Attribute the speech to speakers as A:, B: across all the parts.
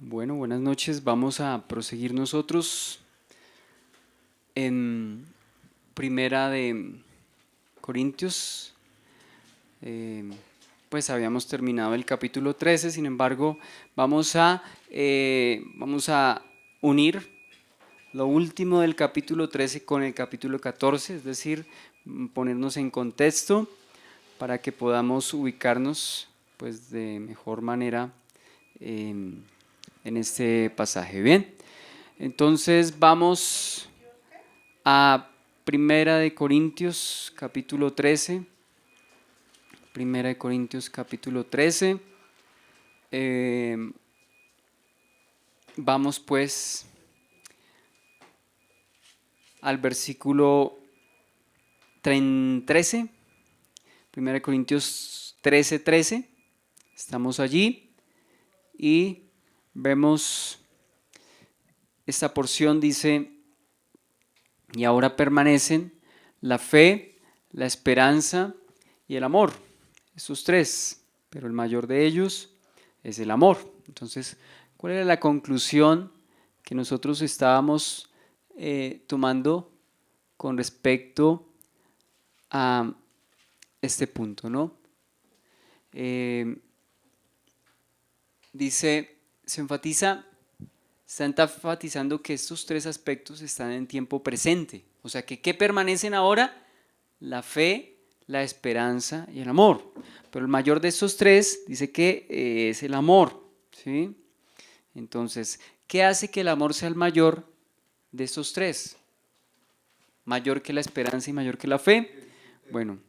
A: Bueno, buenas noches. Vamos a proseguir nosotros en Primera de Corintios. Pues habíamos terminado el capítulo 13, sin embargo, vamos a unir lo último del capítulo 13 con el capítulo 14, es decir, ponernos en contexto para que podamos ubicarnos pues de mejor manera en este pasaje. Bien, entonces vamos a Primera de Corintios capítulo 13. Primera de Corintios capítulo 13. Vamos pues al versículo 13. Primera de Corintios 13, 13. Estamos allí y vemos esta porción. Dice: y ahora permanecen la fe, la esperanza y el amor. Estos tres, pero el mayor de ellos es el amor. Entonces, ¿cuál era la conclusión que nosotros estábamos tomando con respecto a este punto, ¿no? Está enfatizando que estos tres aspectos están en tiempo presente. O sea, que ¿qué permanecen ahora? La fe, la esperanza y el amor. Pero el mayor de estos tres dice que es el amor, ¿sí? Entonces, ¿qué hace que el amor sea el mayor de estos tres? Mayor que la esperanza y mayor que la fe. Bueno,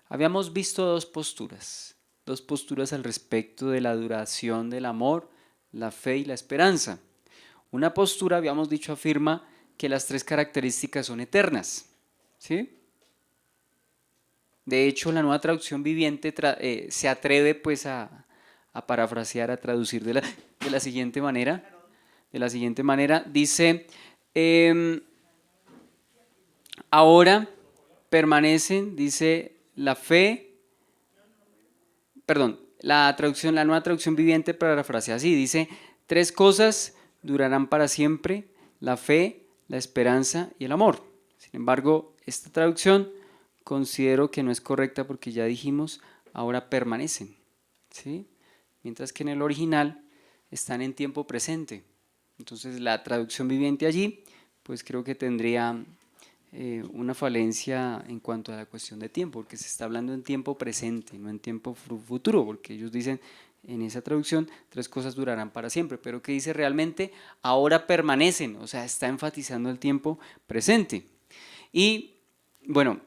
A: habíamos visto dos posturas al respecto de la duración del amor, la fe y la esperanza. Una postura, habíamos dicho, afirma que las tres características son eternas, ¿sí? De hecho, la Nueva Traducción Viviente se atreve pues a parafrasear, a traducir de la siguiente manera. Dice: ahora permanecen, dice, la fe, perdón, la Nueva Traducción Viviente parafrasea así, dice: tres cosas durarán para siempre: la fe, la esperanza y el amor. Sin embargo, esta traducción considero que no es correcta porque ya dijimos, ahora permanecen, ¿sí? Mientras que en el original están en tiempo presente. Entonces la traducción viviente allí, pues creo que tendría una falencia en cuanto a la cuestión de tiempo, porque se está hablando en tiempo presente, no en tiempo futuro, porque ellos dicen en esa traducción, tres cosas durarán para siempre, pero que dice realmente, ahora permanecen, o sea, está enfatizando el tiempo presente. Y bueno,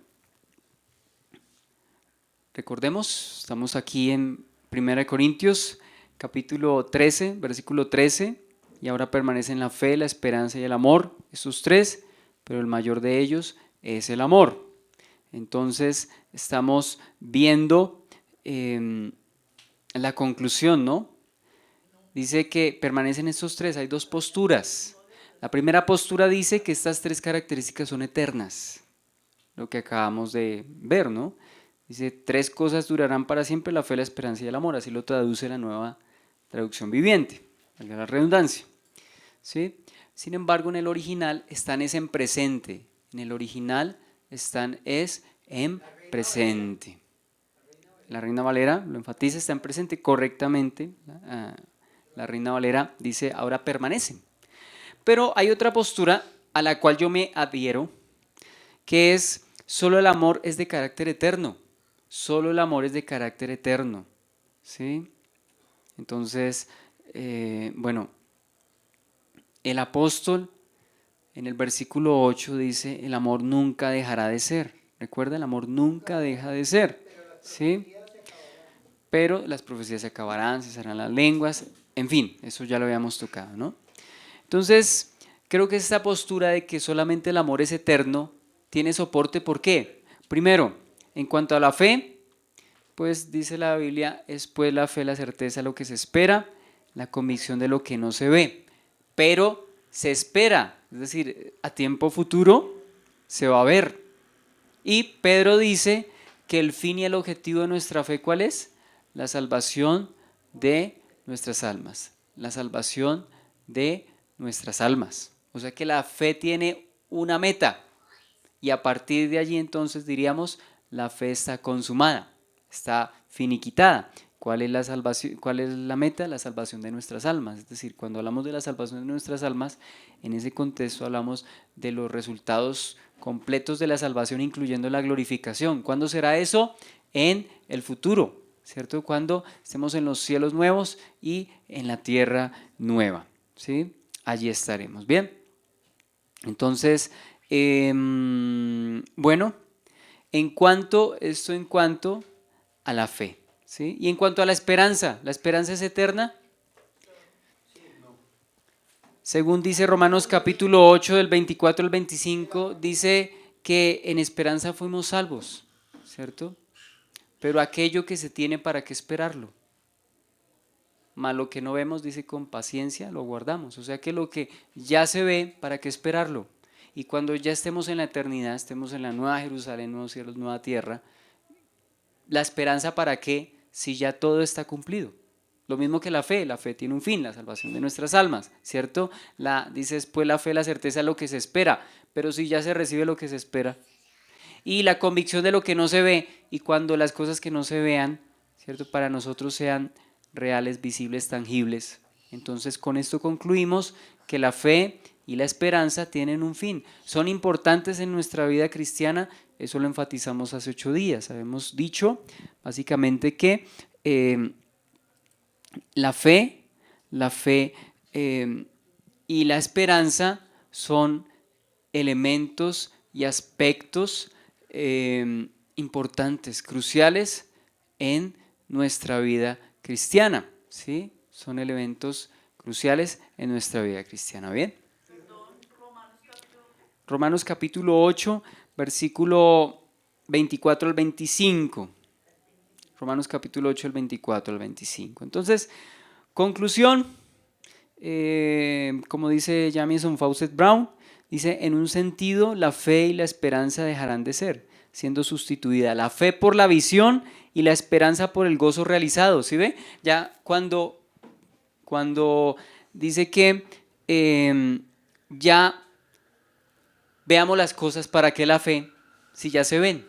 A: recordemos, estamos aquí en 1 Corintios, capítulo 13, versículo 13, y ahora permanecen la fe, la esperanza y el amor, esos tres, pero el mayor de ellos es el amor. Entonces, estamos viendo la conclusión, ¿no? Dice que permanecen estos tres, hay dos posturas. La primera postura dice que estas tres características son eternas, lo que acabamos de ver, ¿no? Dice, tres cosas durarán para siempre: la fe, la esperanza y el amor. Así lo traduce la Nueva Traducción Viviente, valga la redundancia, ¿sí? Sin embargo, en el original están es en presente. En el original están es en presente. La Reina Valera lo enfatiza, está en presente correctamente. La Reina Valera dice, ahora permanecen. Pero hay otra postura a la cual yo me adhiero, que es, solo el amor es de carácter eterno. Solo el amor es de carácter eterno, ¿sí? Entonces, bueno, el apóstol en el versículo 8 dice, el amor nunca dejará de ser. Recuerda, el amor nunca deja de ser, ¿sí? Pero las profecías se acabarán, cesarán las lenguas, en fin, eso ya lo habíamos tocado, ¿no? Entonces, creo que esta postura de que solamente el amor es eterno tiene soporte. ¿Por qué? Primero, en cuanto a la fe, pues dice la Biblia, es pues la fe la certeza de lo que se espera, la convicción de lo que no se ve. Pero se espera, es decir, a tiempo futuro se va a ver. Y Pedro dice que el fin y el objetivo de nuestra fe, ¿cuál es? La salvación de nuestras almas, la salvación de nuestras almas. O sea que la fe tiene una meta y a partir de allí entonces diríamos la fe está consumada, está finiquitada. ¿Cuál es la salvación? ¿Cuál es la meta? La salvación de nuestras almas. Es decir, cuando hablamos de la salvación de nuestras almas, en ese contexto hablamos de los resultados completos de la salvación, incluyendo la glorificación. ¿Cuándo será eso? En el futuro, ¿cierto? Cuando estemos en los cielos nuevos y en la tierra nueva, ¿sí? Allí estaremos. Bien, entonces, bueno, en cuanto a la fe, ¿sí? Y en cuanto a ¿la esperanza es eterna? Según dice Romanos capítulo 8 del 24 al 25, dice que en esperanza fuimos salvos, ¿cierto? Pero aquello que se tiene, ¿para qué esperarlo? Mas lo que no vemos, dice, con paciencia lo guardamos. O sea que lo que ya se ve, ¿para qué esperarlo? Y cuando ya estemos en la eternidad, estemos en la nueva Jerusalén, nuevos cielos, nueva tierra, ¿la esperanza para qué? Si ya todo está cumplido. Lo mismo que la fe tiene un fin, la salvación de nuestras almas, ¿cierto? Dice después la fe, la certeza de lo que se espera, pero si ya se recibe lo que se espera. Y la convicción de lo que no se ve, y cuando las cosas que no se vean, ¿cierto? Para nosotros sean reales, visibles, tangibles. Entonces con esto concluimos que la fe y la esperanza tienen un fin. Son importantes en nuestra vida cristiana, eso lo enfatizamos hace 8 días. Habíamos dicho básicamente que la fe y la esperanza son elementos y aspectos importantes, cruciales en nuestra vida cristiana, ¿sí? Son elementos cruciales en nuestra vida cristiana. ¿Bien? Romanos capítulo 8, versículo 24 al 25. Romanos capítulo 8, el 24 al 25. Entonces, conclusión, como dice Jamieson Fawcett Brown, dice, en un sentido, la fe y la esperanza dejarán de ser, siendo sustituida la fe por la visión y la esperanza por el gozo realizado. ¿Sí ve? Ya cuando dice que ya veamos las cosas, ¿para qué la fe? Si ya se ven.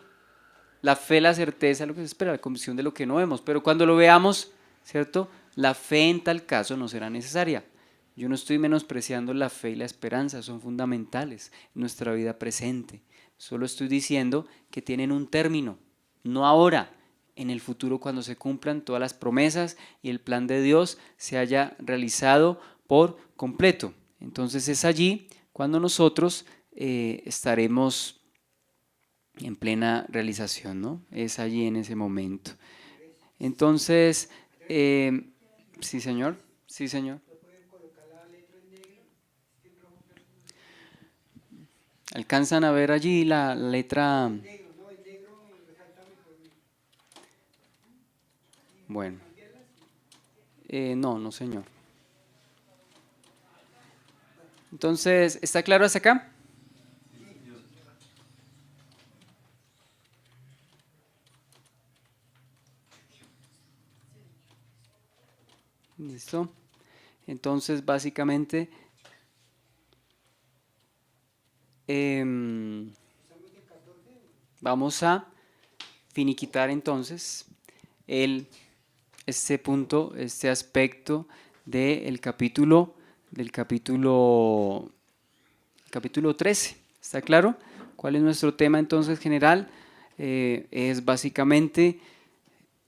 A: La fe, la certeza, lo que se espera, la convicción de lo que no vemos. Pero cuando lo veamos, ¿cierto? La fe en tal caso no será necesaria. Yo no estoy menospreciando la fe y la esperanza, son fundamentales en nuestra vida presente. Solo estoy diciendo que tienen un término, no ahora, en el futuro cuando se cumplan todas las promesas y el plan de Dios se haya realizado por completo. Entonces es allí cuando nosotros estaremos en plena realización, ¿no? Es allí en ese momento. Entonces, sí, señor, sí, señor. ¿Alcanzan a ver allí la letra? Bueno, no, señor. Entonces, ¿está claro hasta acá? ¿Listo? Entonces, básicamente, vamos a finiquitar entonces este punto, este aspecto del capítulo 13. ¿Está claro? ¿Cuál es nuestro tema entonces general? Es básicamente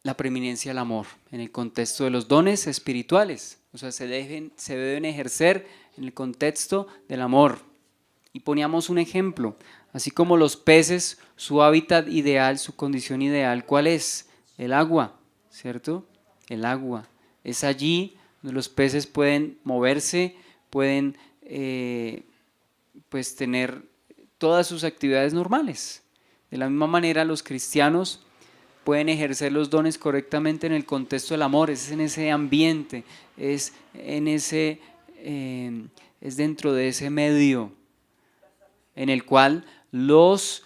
A: la preeminencia del amor en el contexto de los dones espirituales. O sea, se deben ejercer en el contexto del amor. Y poníamos un ejemplo, así como los peces, su hábitat ideal, su condición ideal, ¿cuál es? El agua, ¿cierto? El agua. Es allí donde los peces pueden moverse, pueden pues tener todas sus actividades normales. De la misma manera, los cristianos pueden ejercer los dones correctamente en el contexto del amor, es en ese ambiente, es dentro de ese medio en el cual los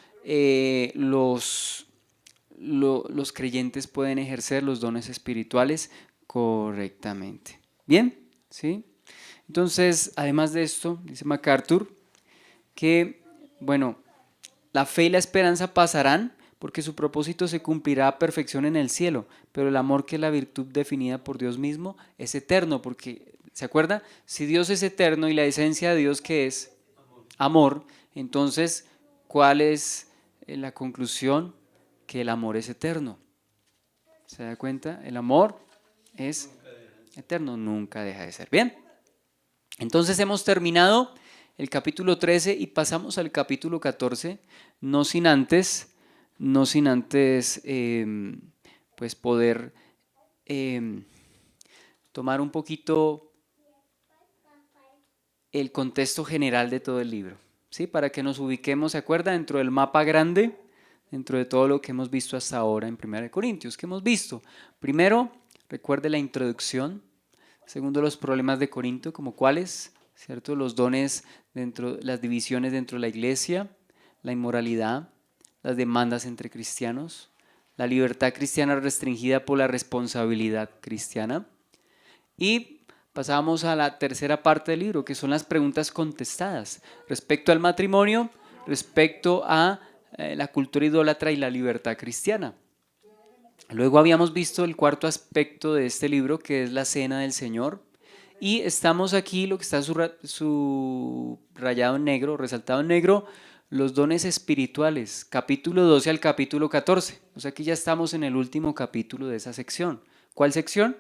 A: creyentes pueden ejercer los dones espirituales correctamente. ¿Bien? ¿Sí? Entonces, además de esto, dice MacArthur, que, bueno, la fe y la esperanza pasarán porque su propósito se cumplirá a perfección en el cielo, pero el amor, que es la virtud definida por Dios mismo, es eterno, porque, ¿se acuerda? Si Dios es eterno y la esencia de Dios, ¿qué es? Amor. Entonces, ¿cuál es la conclusión? Que el amor es eterno. ¿Se da cuenta? El amor es eterno, nunca deja de ser. Bien, entonces hemos terminado el capítulo 13 y pasamos al capítulo 14, no sin antes, pues poder tomar un poquito el contexto general de todo el libro, ¿sí? Para que nos ubiquemos, ¿se acuerda? Dentro del mapa grande, dentro de todo lo que hemos visto hasta ahora en 1 Corintios. ¿Qué hemos visto? Primero, recuerde la introducción. Segundo, los problemas de Corinto, como cuáles, ¿cierto? Los dones dentro, las divisiones dentro de la iglesia, la inmoralidad, las demandas entre cristianos, la libertad cristiana restringida por la responsabilidad cristiana. Y pasamos a la tercera parte del libro, que son las preguntas contestadas respecto al matrimonio, respecto a la cultura idólatra y la libertad cristiana. Luego habíamos visto el cuarto aspecto de este libro, que es la cena del Señor. Y estamos aquí, lo que está subrayado en negro, resaltado en negro, los dones espirituales, capítulo 12 al capítulo 14. O sea, aquí ya estamos en el último capítulo de esa sección. ¿Cuál sección?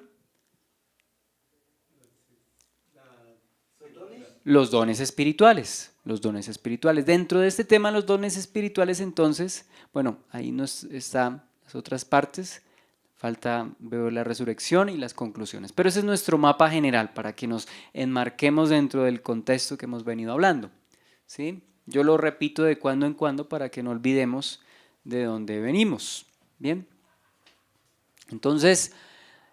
A: Los dones espirituales, los dones espirituales. Dentro de este tema, los dones espirituales, entonces, bueno, ahí nos están las otras partes, falta, veo la resurrección y las conclusiones, pero ese es nuestro mapa general para que nos enmarquemos dentro del contexto que hemos venido hablando, ¿sí? Yo lo repito de cuando en cuando para que no olvidemos de dónde venimos, ¿bien? Entonces,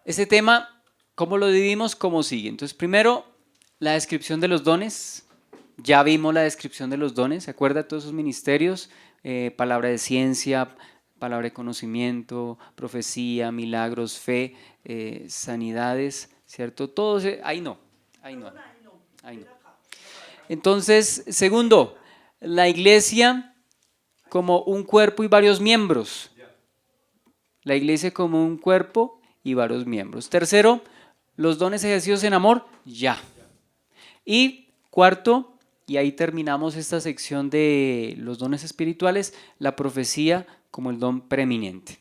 A: este tema, ¿cómo lo dividimos? Como sigue. Entonces, primero, la descripción de los dones. Ya vimos la descripción de los dones, ¿se acuerda de todos esos ministerios? Palabra de ciencia, palabra de conocimiento, profecía, milagros, fe, sanidades, ¿cierto? Todos, ahí no. Entonces, segundo, la iglesia como un cuerpo y varios miembros. La iglesia como un cuerpo y varios miembros. Tercero, los dones ejercidos en amor, ya. Y cuarto, y ahí terminamos esta sección de los dones espirituales, la profecía como el don preeminente.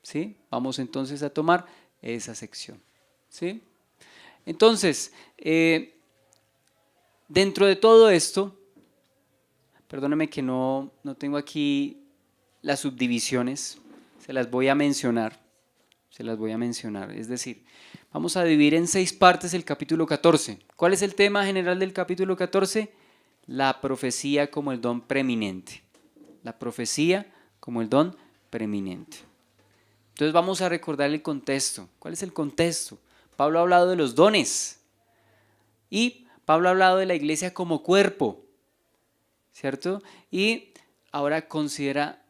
A: ¿Sí? Vamos entonces a tomar esa sección. ¿Sí? Entonces, dentro de todo esto, perdóneme que no tengo aquí las subdivisiones, se las voy a mencionar. Es decir, vamos a dividir en 6 partes el capítulo 14. ¿Cuál es el tema general del capítulo 14? La profecía como el don preeminente. La profecía como el don preeminente. Entonces vamos a recordar el contexto. ¿Cuál es el contexto? Pablo ha hablado de los dones y Pablo ha hablado de la iglesia como cuerpo, ¿cierto? Y ahora considera,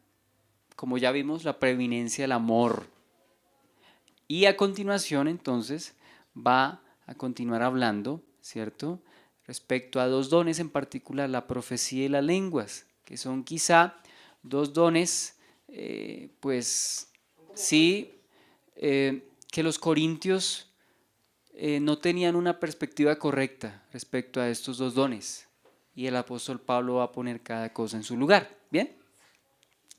A: como ya vimos, la preeminencia del amor. Y a continuación, entonces, va a continuar hablando, ¿cierto?, respecto a 2 dones en particular, la profecía y las lenguas, que son quizá 2 dones, pues sí, que los corintios no tenían una perspectiva correcta respecto a estos 2 dones. Y el apóstol Pablo va a poner cada cosa en su lugar, ¿bien?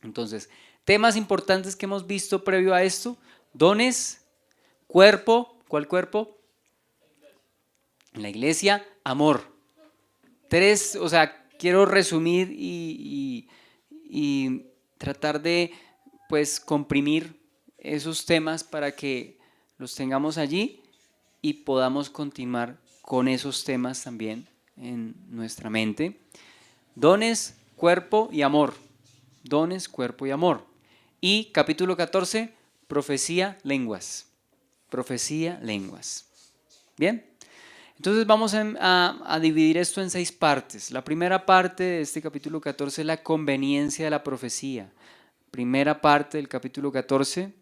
A: Entonces, temas importantes que hemos visto previo a esto: dones, cuerpo, ¿cuál cuerpo? En la iglesia, amor. 3, o sea, quiero resumir y tratar de, pues, comprimir esos temas para que los tengamos allí y podamos continuar con esos temas también en nuestra mente. Dones, cuerpo y amor. Dones, cuerpo y amor. Y capítulo 14, profecía, lenguas. Profecía, lenguas. Bien, entonces vamos a dividir esto en 6 partes. La primera parte de este capítulo 14 es la conveniencia de la profecía. Primera parte del capítulo 14,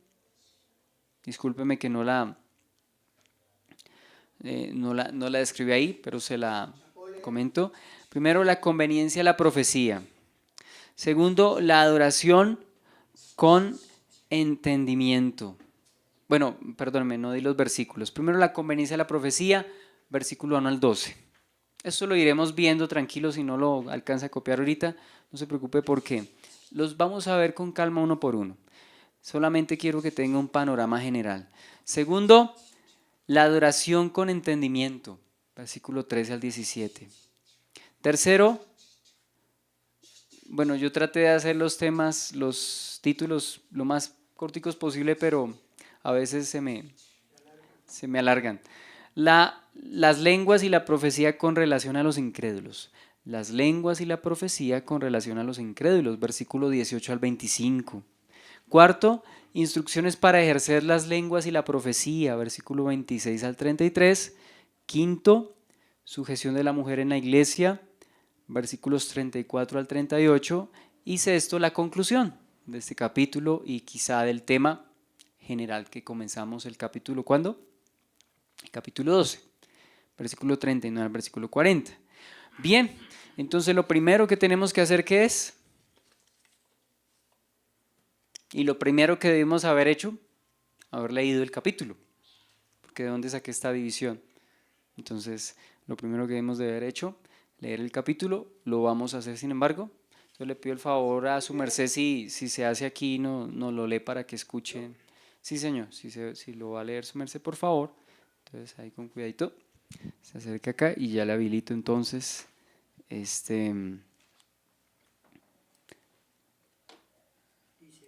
A: discúlpeme que no la no la describí ahí, pero se la comento. Primero, la conveniencia de la profecía. Segundo, la adoración con entendimiento. Bueno, perdónenme, no di los versículos. Primero, la conveniencia de la profecía, versículo 1 al 12. Esto lo iremos viendo tranquilo, si no lo alcanza a copiar ahorita, no se preocupe porque los vamos a ver con calma uno por uno. Solamente quiero que tenga un panorama general. Segundo, la adoración con entendimiento, versículo 13 al 17. Tercero, bueno, yo traté de hacer los temas, los títulos lo más corticos posible, pero a veces se me alargan. Las lenguas y la profecía con relación a los incrédulos. Las lenguas y la profecía con relación a los incrédulos, versículo 18 al 25. Cuarto, instrucciones para ejercer las lenguas y la profecía, versículo 26 al 33. Quinto, sujeción de la mujer en la iglesia, versículos 34 al 38. Y sexto, la conclusión de este capítulo y quizá del tema general que comenzamos el capítulo, ¿cuándo? El capítulo 12, versículo 39 al versículo 40. Bien, entonces lo primero que tenemos que hacer, ¿qué es? Y lo primero que debemos haber hecho, haber leído el capítulo, porque ¿de dónde saqué esta división? Entonces, lo primero que debemos de haber hecho, leer el capítulo, lo vamos a hacer sin embargo. Yo le pido el favor a su merced, si se hace aquí, no lo lee para que escuchen. Sí, señor, si lo va a leer su merced, por favor. Entonces, ahí con cuidadito, se acerca acá y ya le habilito entonces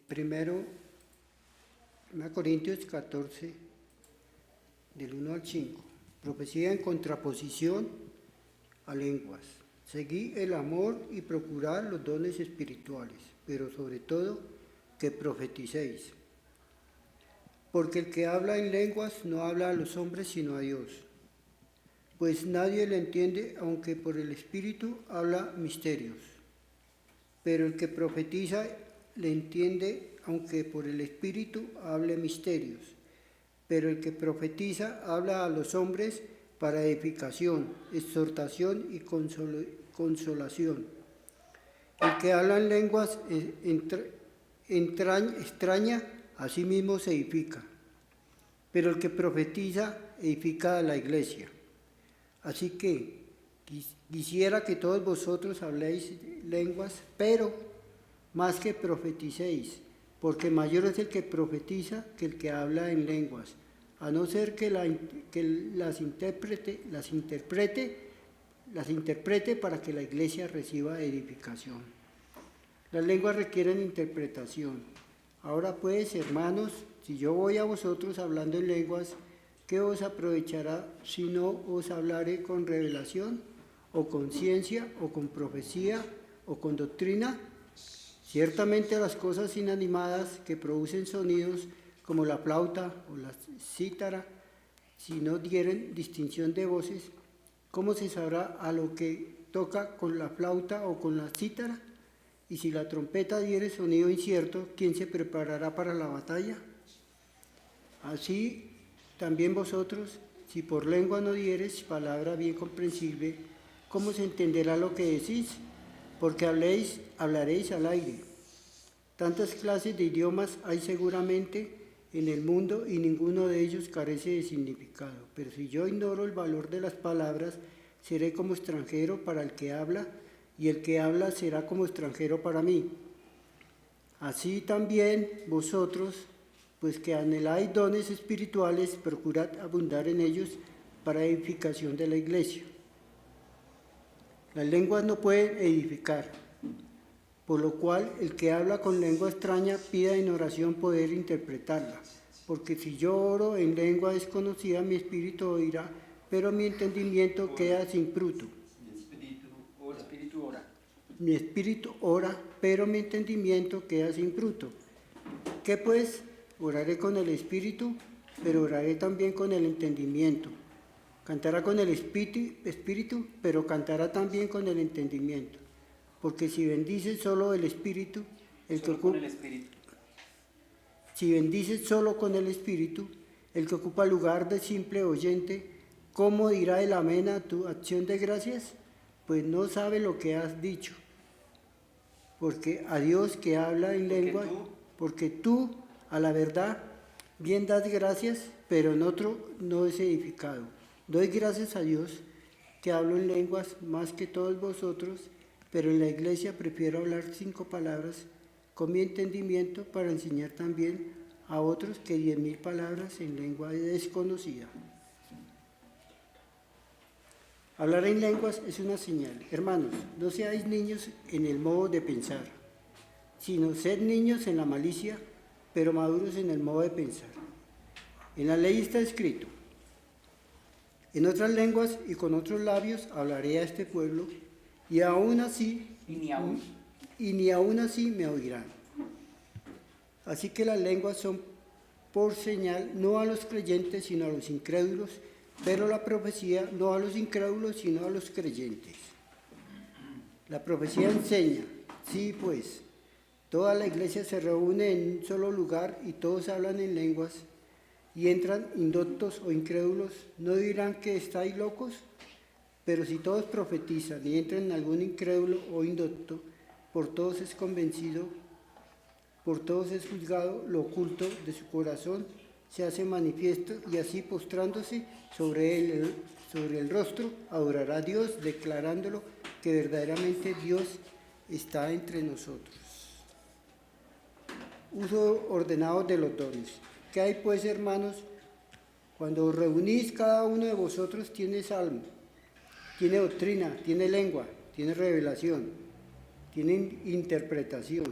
B: Primero, 1 Corintios 14, del 1 al 5. Profecía en contraposición a lenguas. Seguid el amor y procurad los dones espirituales, pero sobre todo que profeticéis. Porque el que habla en lenguas no habla a los hombres sino a Dios. Pues nadie le entiende, aunque por el Espíritu habla misterios. Pero el que profetiza le entiende, aunque por el Espíritu hable misterios. Pero el que profetiza habla a los hombres para edificación, exhortación y consolación. El que habla en lenguas extraña, a sí mismo se edifica. Pero el que profetiza edifica a la iglesia. Así que quisiera que todos vosotros habléis lenguas, pero más que profeticéis, porque mayor es el que profetiza que el que habla en lenguas, a no ser que las interprete para que la iglesia reciba edificación. Las lenguas requieren interpretación. Ahora pues, hermanos, si yo voy a vosotros hablando en lenguas, ¿qué os aprovechará si no os hablare con revelación, o con ciencia, o con profecía, o con doctrina? Ciertamente las cosas inanimadas que producen sonidos, como la flauta o la cítara, si no dieren distinción de voces, ¿cómo se sabrá a lo que toca con la flauta o con la cítara? Y si la trompeta diere sonido incierto, ¿quién se preparará para la batalla? Así también vosotros, si por lengua no diereis palabra bien comprensible, ¿cómo se entenderá lo que decís? Porque hablaréis al aire. Tantas clases de idiomas hay seguramente en el mundo y ninguno de ellos carece de significado. Pero si yo ignoro el valor de las palabras, seré como extranjero para el que habla, y el que habla será como extranjero para mí. Así también vosotros, pues que anheláis dones espirituales, procurad abundar en ellos para edificación de la iglesia. Las lenguas no pueden edificar, por lo cual el que habla con lengua extraña pida en oración poder interpretarla, porque si yo oro en lengua desconocida, mi espíritu oirá, pero mi entendimiento queda sin fruto. Mi espíritu ora, pero mi entendimiento queda sin fruto. ¿Qué pues? Oraré con el espíritu, pero oraré también con el entendimiento. Cantará con el espíritu, pero cantará también con el entendimiento. Porque si bendices solo el espíritu, si bendices solo con el espíritu, el que ocupa lugar de simple oyente, ¿cómo dirá el amén a tu acción de gracias? Pues no sabe lo que has dicho. Porque a Dios que habla en lengua, porque tú, a la verdad, bien das gracias, pero en otro no es edificado. Doy gracias a Dios que hablo en lenguas más que todos vosotros, pero en la iglesia prefiero hablar 5 palabras con mi entendimiento para enseñar también a otros que 10.000 palabras en lengua desconocida. Hablar en lenguas es una señal. Hermanos, no seáis niños en el modo de pensar, sino sed niños en la malicia, pero maduros en el modo de pensar. En la ley está escrito: en otras lenguas y con otros labios hablaré a este pueblo, y aún así, ni aún así me oirán. Así que las lenguas son por señal no a los creyentes, sino a los incrédulos, pero la profecía no a los incrédulos, sino a los creyentes. La profecía enseña, sí pues, toda la iglesia se reúne en un solo lugar y todos hablan en lenguas, y entran indoctos o incrédulos, ¿no dirán que estáis locos? Pero si todos profetizan y entran en algún incrédulo o indocto, por todos es convencido, por todos es juzgado, lo oculto de su corazón se hace manifiesto, y así postrándose sobre el rostro adorará a Dios, declarándolo que verdaderamente Dios está entre nosotros. Uso ordenado de los dones. ¿Qué hay pues, hermanos? Cuando os reunís, cada uno de vosotros tiene salmo, tiene doctrina, tiene lengua, tiene revelación, tiene interpretación.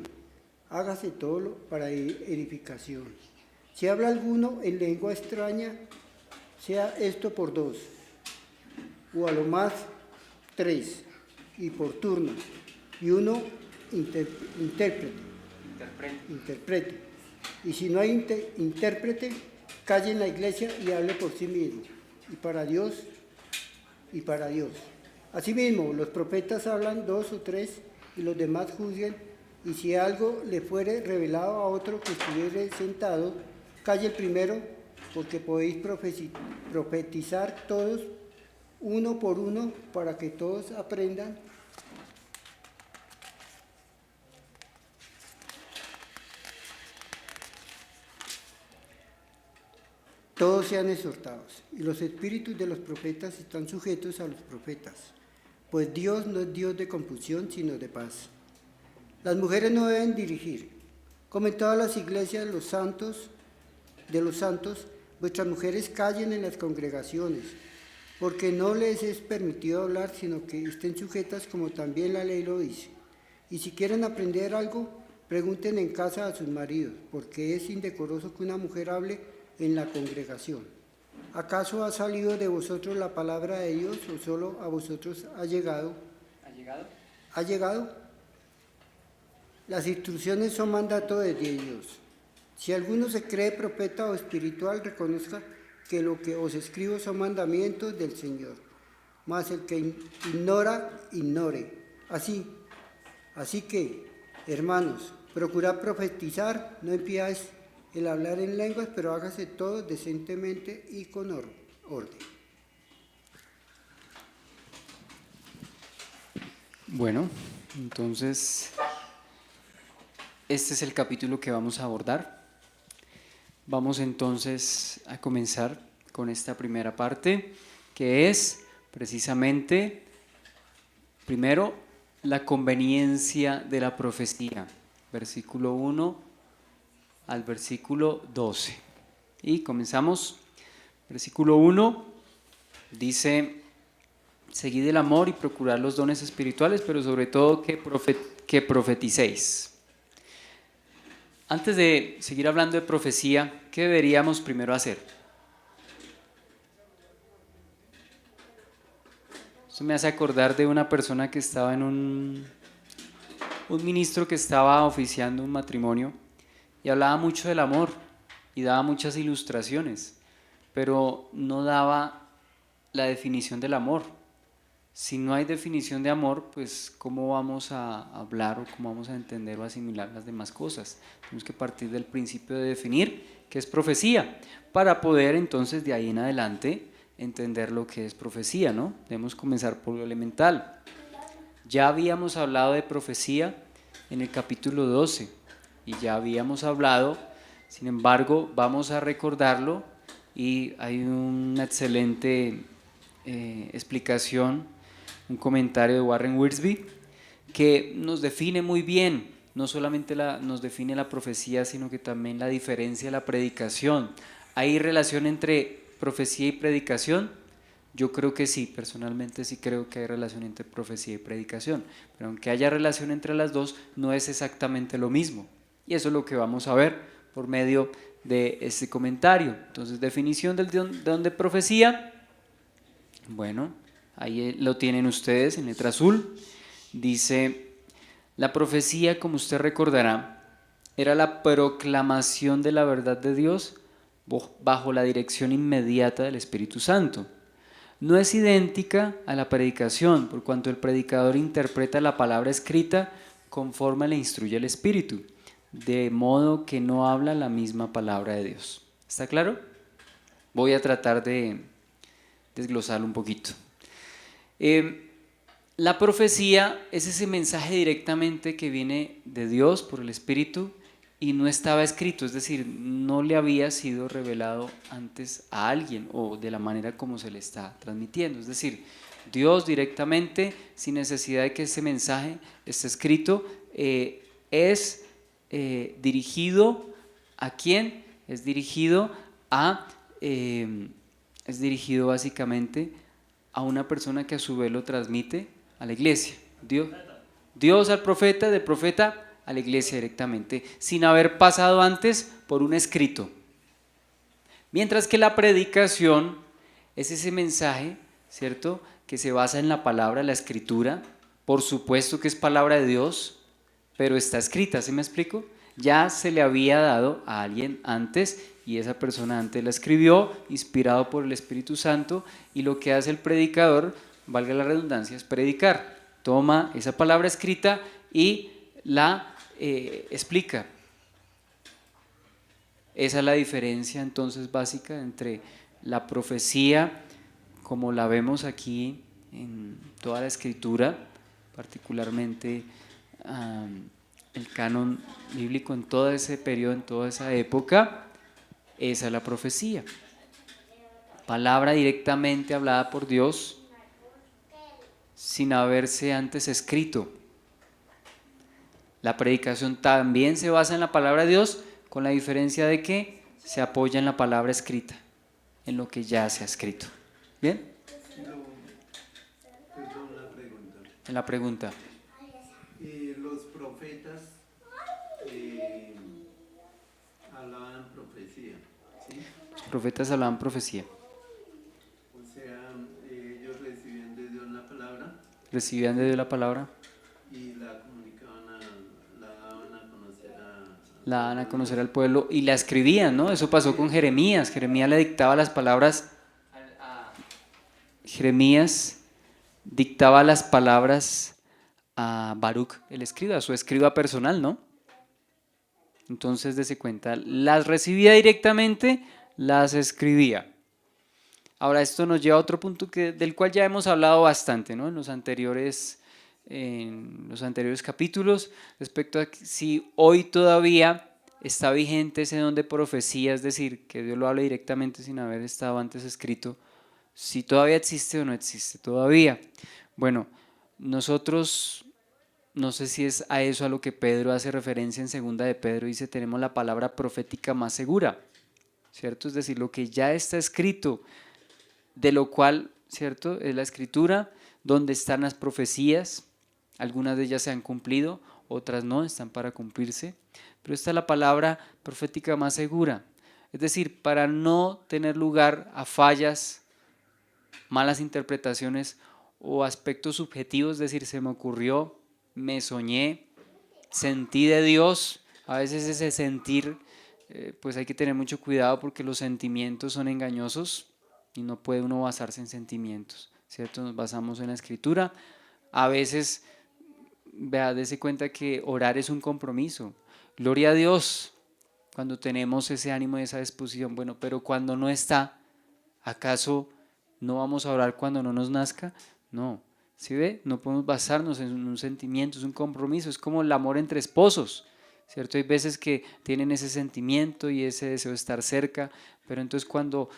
B: Hágase todo para edificación. Si habla alguno en lengua extraña, sea esto por 2, o a lo más 3, y por turno, y uno interprete. Y si no hay intérprete, calle en la iglesia y hable por sí mismo, y para Dios. Asimismo, los profetas hablan 2 o 3, y los demás juzguen, y si algo le fuere revelado a otro que estuviere sentado, calle el primero, porque podéis profetizar todos, uno por uno, para que todos aprendan. Todos sean exhortados, y los espíritus de los profetas están sujetos a los profetas, pues Dios no es Dios de confusión, sino de paz. Las mujeres no deben dirigir, como en todas las iglesias de los santos, vuestras mujeres callen en las congregaciones, porque no les es permitido hablar, sino que estén sujetas como también la ley lo dice. Y si quieren aprender algo, pregunten en casa a sus maridos, porque es indecoroso que una mujer hable en la congregación. ¿Acaso ha salido de vosotros la palabra de Dios, o solo a vosotros ha llegado? ¿Ha llegado? Las instrucciones son mandato de Dios. Si alguno se cree profeta o espiritual, reconozca que lo que os escribo son mandamientos del Señor. Mas el que ignora, ignore. Así que, hermanos, procurad profetizar, no impidáis el hablar en lenguas, pero hágase todo decentemente y con orden.
A: Bueno, entonces este es el capítulo que vamos a abordar. Vamos entonces a comenzar con esta primera parte, que es precisamente, primero, la conveniencia de la profecía, versículo 1 al versículo 12. Y comenzamos. Versículo 1 dice: seguid el amor y procurad los dones espirituales, pero sobre todo que profeticéis. Antes de seguir hablando de profecía, ¿qué deberíamos primero hacer? Eso me hace acordar de una persona que estaba en un ministro que estaba oficiando un matrimonio y hablaba mucho del amor y daba muchas ilustraciones, pero no daba la definición del amor. Si no hay definición de amor, pues ¿cómo vamos a hablar o cómo vamos a entender o asimilar las demás cosas? Tenemos que partir del principio de definir qué es profecía, para poder entonces de ahí en adelante entender lo que es profecía, ¿no? Debemos comenzar por lo elemental. Ya habíamos hablado de profecía en el capítulo 12 y ya habíamos hablado, sin embargo, vamos a recordarlo y hay una excelente explicación, un comentario de Warren Wiersbe que nos define muy bien, no solamente nos define la profecía, sino que también la diferencia de la predicación. ¿Hay relación entre profecía y predicación? Yo creo que sí, personalmente sí creo que hay relación entre profecía y predicación, pero aunque haya relación entre las dos, no es exactamente lo mismo. Y eso es lo que vamos a ver por medio de este comentario. Entonces, definición del don de profecía. Bueno, ahí lo tienen ustedes en letra azul. Dice, la profecía, como usted recordará, era la proclamación de la verdad de Dios bajo la dirección inmediata del Espíritu Santo. No es idéntica a la predicación, por cuanto el predicador interpreta la palabra escrita conforme le instruye el Espíritu, de modo que no habla la misma palabra de Dios. ¿Está claro? Voy a tratar de desglosarlo un poquito. La profecía es ese mensaje directamente que viene de Dios por el Espíritu y no estaba escrito, es decir, no le había sido revelado antes a alguien o de la manera como se le está transmitiendo. Es decir, Dios directamente, sin necesidad de que ese mensaje esté escrito, es dirigido ¿a quién? Es dirigido básicamente a una persona que a su vez lo transmite a la iglesia. Dios al profeta, del profeta a la iglesia directamente, sin haber pasado antes por un escrito. Mientras que la predicación es ese mensaje, ¿cierto?, que se basa en la palabra, la escritura. Por supuesto que es palabra de Dios, pero está escrita, ¿sí me explico? Ya se le había dado a alguien antes y esa persona antes la escribió, inspirado por el Espíritu Santo, y lo que hace el predicador, valga la redundancia, es predicar. Toma esa palabra escrita y la explica. Esa es la diferencia entonces básica entre la profecía, como la vemos aquí en toda la escritura, particularmente el canon bíblico en todo ese periodo, en toda esa época. Esa es la profecía. Palabra directamente hablada por Dios sin haberse antes escrito. La predicación también se basa en la palabra de Dios, con la diferencia de que se apoya en la palabra escrita, en lo que ya se ha escrito. ¿Bien?
C: Perdón, la pregunta.
A: En la pregunta.
C: Los profetas hablaban profecía, ¿sí?
A: Los profetas hablaban profecía.
C: O sea, ellos recibían de Dios la palabra.
A: Recibían de Dios la palabra.
C: Y la comunicaban, la daban a conocer
A: la daban a conocer al pueblo y la escribían, ¿no? Eso pasó con Jeremías. Jeremías le dictaba las palabras Jeremías dictaba las palabras a Baruch, el escriba, a su escriba personal, ¿no? Entonces, dése cuenta, las recibía directamente, las escribía. Ahora, esto nos lleva a otro punto del cual ya hemos hablado bastante, ¿no?, en los anteriores capítulos, respecto a si hoy todavía está vigente ese don de profecía, es decir, que Dios lo hable directamente sin haber estado antes escrito, si todavía existe o no existe todavía. Bueno, nosotros, no sé si es a eso a lo que Pedro hace referencia en segunda de Pedro, dice, tenemos la palabra profética más segura, ¿cierto? Es decir, lo que ya está escrito, de lo cual, ¿cierto?, es la escritura, donde están las profecías. Algunas de ellas se han cumplido, otras no, están para cumplirse, pero esta es la palabra profética más segura, es decir, para no tener lugar a fallas, malas interpretaciones o aspectos subjetivos, es decir, se me ocurrió, me soñé, sentí de Dios. A veces ese sentir, pues hay que tener mucho cuidado porque los sentimientos son engañosos y no puede uno basarse en sentimientos, ¿cierto? Nos basamos en la escritura. A veces, dése cuenta que orar es un compromiso. Gloria a Dios cuando tenemos ese ánimo y esa disposición. Bueno, pero cuando no está, ¿acaso no vamos a orar cuando no nos nazca. No, ¿sí ve? No podemos basarnos en un sentimiento, es un compromiso, es como el amor entre esposos, ¿cierto? Hay veces que tienen ese sentimiento y ese deseo de estar cerca, pero entonces cuando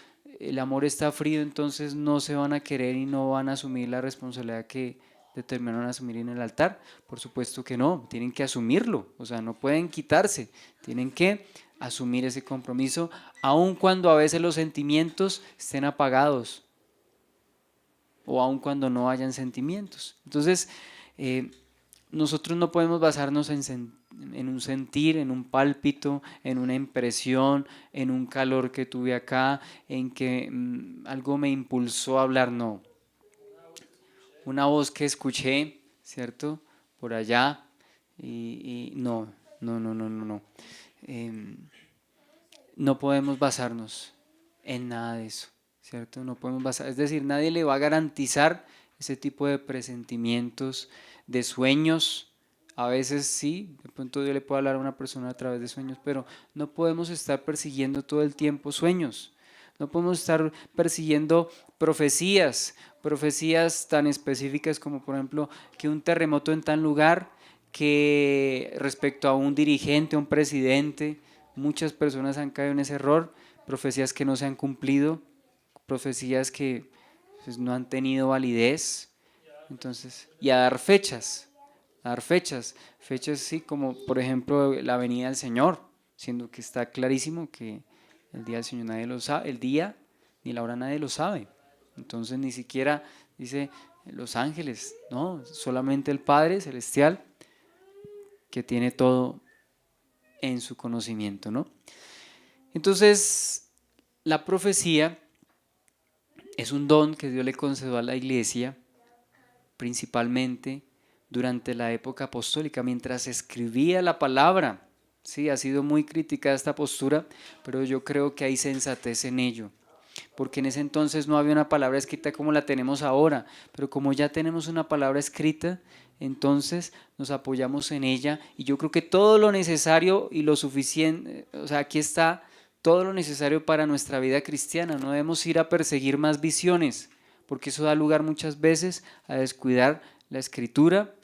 A: el amor está frío, entonces no se van a querer y no van a asumir la responsabilidad que determinaron asumir en el altar. Por supuesto que no, tienen que asumirlo, o sea, no pueden quitarse, tienen que asumir ese compromiso, aun cuando a veces los sentimientos estén apagados o aun cuando no hayan sentimientos. Entonces, nosotros no podemos basarnos en un sentir, en un pálpito, en una impresión, en un calor que tuve acá, en que algo me impulsó a hablar, no. Una voz que escuché, ¿cierto? Por allá, y no. No podemos basarnos en nada de eso, ¿cierto? No podemos basar, es decir, nadie le va a garantizar ese tipo de presentimientos, de sueños. A veces sí, de pronto Dios le puede hablar a una persona a través de sueños, pero no podemos estar persiguiendo todo el tiempo sueños. No podemos estar persiguiendo profecías tan específicas como por ejemplo que un terremoto en tal lugar, que respecto a un dirigente, un presidente, muchas personas han caído en ese error, profecías que no se han cumplido, profecías que pues, no han tenido validez. Entonces, y a dar fechas sí, como por ejemplo la venida del Señor, siendo que está clarísimo que el día del Señor nadie lo sabe, el día ni la hora nadie lo sabe. Entonces ni siquiera dice los ángeles, no, solamente el Padre Celestial que tiene todo en su conocimiento, ¿no? Entonces, la profecía es un don que Dios le concedió a la iglesia, principalmente durante la época apostólica, mientras escribía la palabra. Sí, ha sido muy criticada esta postura, pero yo creo que hay sensatez en ello, porque en ese entonces no había una palabra escrita como la tenemos ahora, pero como ya tenemos una palabra escrita, entonces nos apoyamos en ella y yo creo que todo lo necesario y lo suficiente, o sea, aquí está todo lo necesario para nuestra vida cristiana. No debemos ir a perseguir más visiones, porque eso da lugar muchas veces a descuidar la escritura,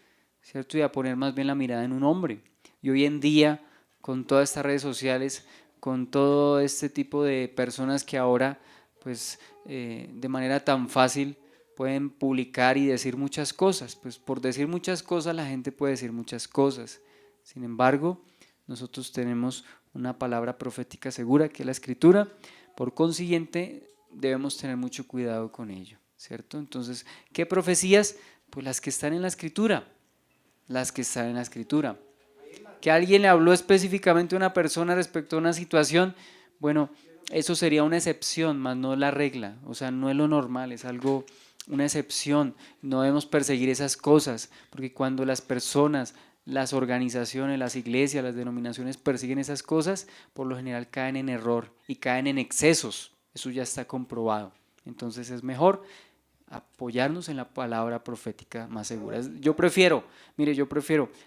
A: ¿cierto? Y a poner más bien la mirada en un hombre. Y hoy en día, con todas estas redes sociales, con todo este tipo de personas que ahora, pues, de manera tan fácil pueden publicar y decir muchas cosas, pues por decir muchas cosas la gente puede decir muchas cosas. Sin embargo, nosotros tenemos una palabra profética segura que es la Escritura, por consiguiente debemos tener mucho cuidado con ello, ¿cierto? Entonces, ¿qué profecías? Pues las que están en la Escritura, las que están en la Escritura. Que alguien le habló específicamente a una persona respecto a una situación, bueno, eso sería una excepción, más no la regla, o sea, no es lo normal, es algo, una excepción. No debemos perseguir esas cosas, porque cuando las personas, las organizaciones, las iglesias, las denominaciones persiguen esas cosas, por lo general caen en error y caen en excesos, eso ya está comprobado. Entonces es mejor apoyarnos en la palabra profética más segura. Yo prefiero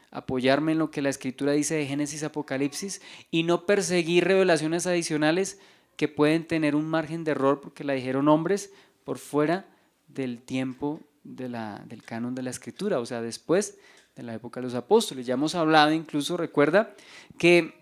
A: apoyarme en lo que la Escritura dice de Génesis, Apocalipsis, y no perseguir revelaciones adicionales que pueden tener un margen de error porque la dijeron hombres por fuera del tiempo del canon de la Escritura, o sea, después de la época de los apóstoles. Ya hemos hablado, incluso recuerda que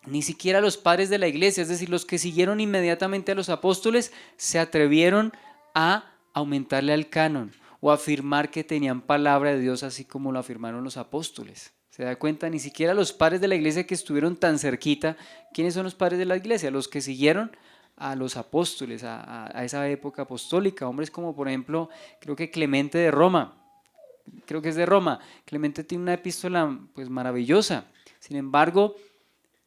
A: ni siquiera los padres de la iglesia, es decir, los que siguieron inmediatamente a los apóstoles, se atrevieron a aumentarle al canon o afirmar que tenían palabra de Dios así como lo afirmaron los apóstoles. ¿Se da cuenta? Ni siquiera los padres de la iglesia que estuvieron tan cerquita. ¿Quiénes son los padres de la iglesia? Los que siguieron a los apóstoles, a esa época apostólica. Hombres como por ejemplo, creo que Clemente de Roma, creo que es de Roma. Clemente tiene una epístola pues maravillosa. Sin embargo,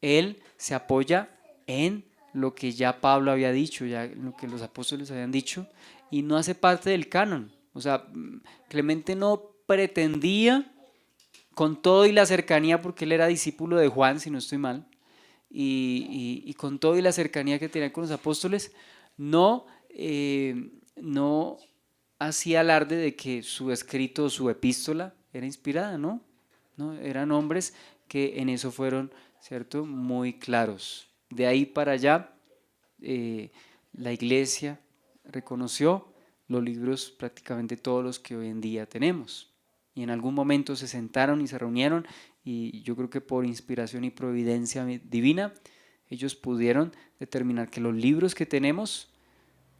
A: él se apoya en lo que ya Pablo había dicho, ya lo que los apóstoles habían dicho, y no hace parte del canon. O sea, Clemente no pretendía, con todo y la cercanía, porque él era discípulo de Juan, si no estoy mal, y con todo y la cercanía que tenía con los apóstoles, no hacía alarde de que su escrito, su epístola, era inspirada, ¿no? Eran hombres que en eso fueron, ¿cierto?, muy claros. De ahí para allá, la iglesia reconoció los libros prácticamente todos los que hoy en día tenemos. Y en algún momento se sentaron y se reunieron y yo creo que por inspiración y providencia divina, ellos pudieron determinar que los libros que tenemos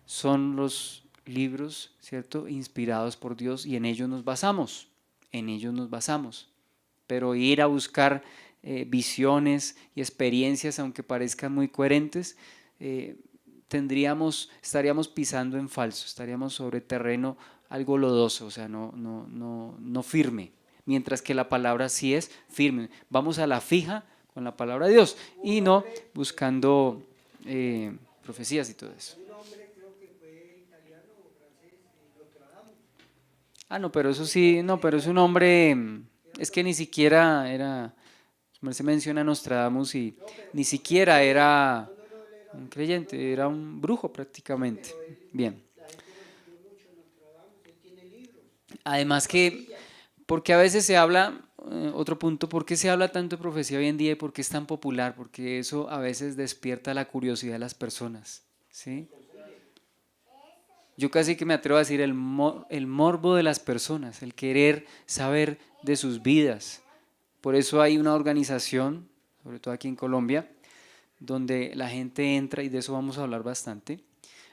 A: son los libros, ¿cierto?, inspirados por Dios y en ellos nos basamos, Pero ir a buscar visiones y experiencias, aunque parezcan muy coherentes, estaríamos pisando en falso, estaríamos sobre terreno algo lodoso, o sea, no firme, mientras que la palabra sí es firme. Vamos a la fija con la palabra de Dios y no buscando profecías y todo eso. No, pero eso sí, no, pero es un hombre, es que ni siquiera era, se menciona a Nostradamus y ni siquiera era un creyente, era un brujo prácticamente. Bien. Además que, porque a veces se habla, otro punto, ¿por qué se habla tanto de profecía hoy en día y por qué es tan popular? Porque eso a veces despierta la curiosidad de las personas, ¿sí? Yo casi que me atrevo a decir el morbo de las personas, el querer saber de sus vidas. Por eso hay una organización, sobre todo aquí en Colombia, donde la gente entra, y de eso vamos a hablar bastante,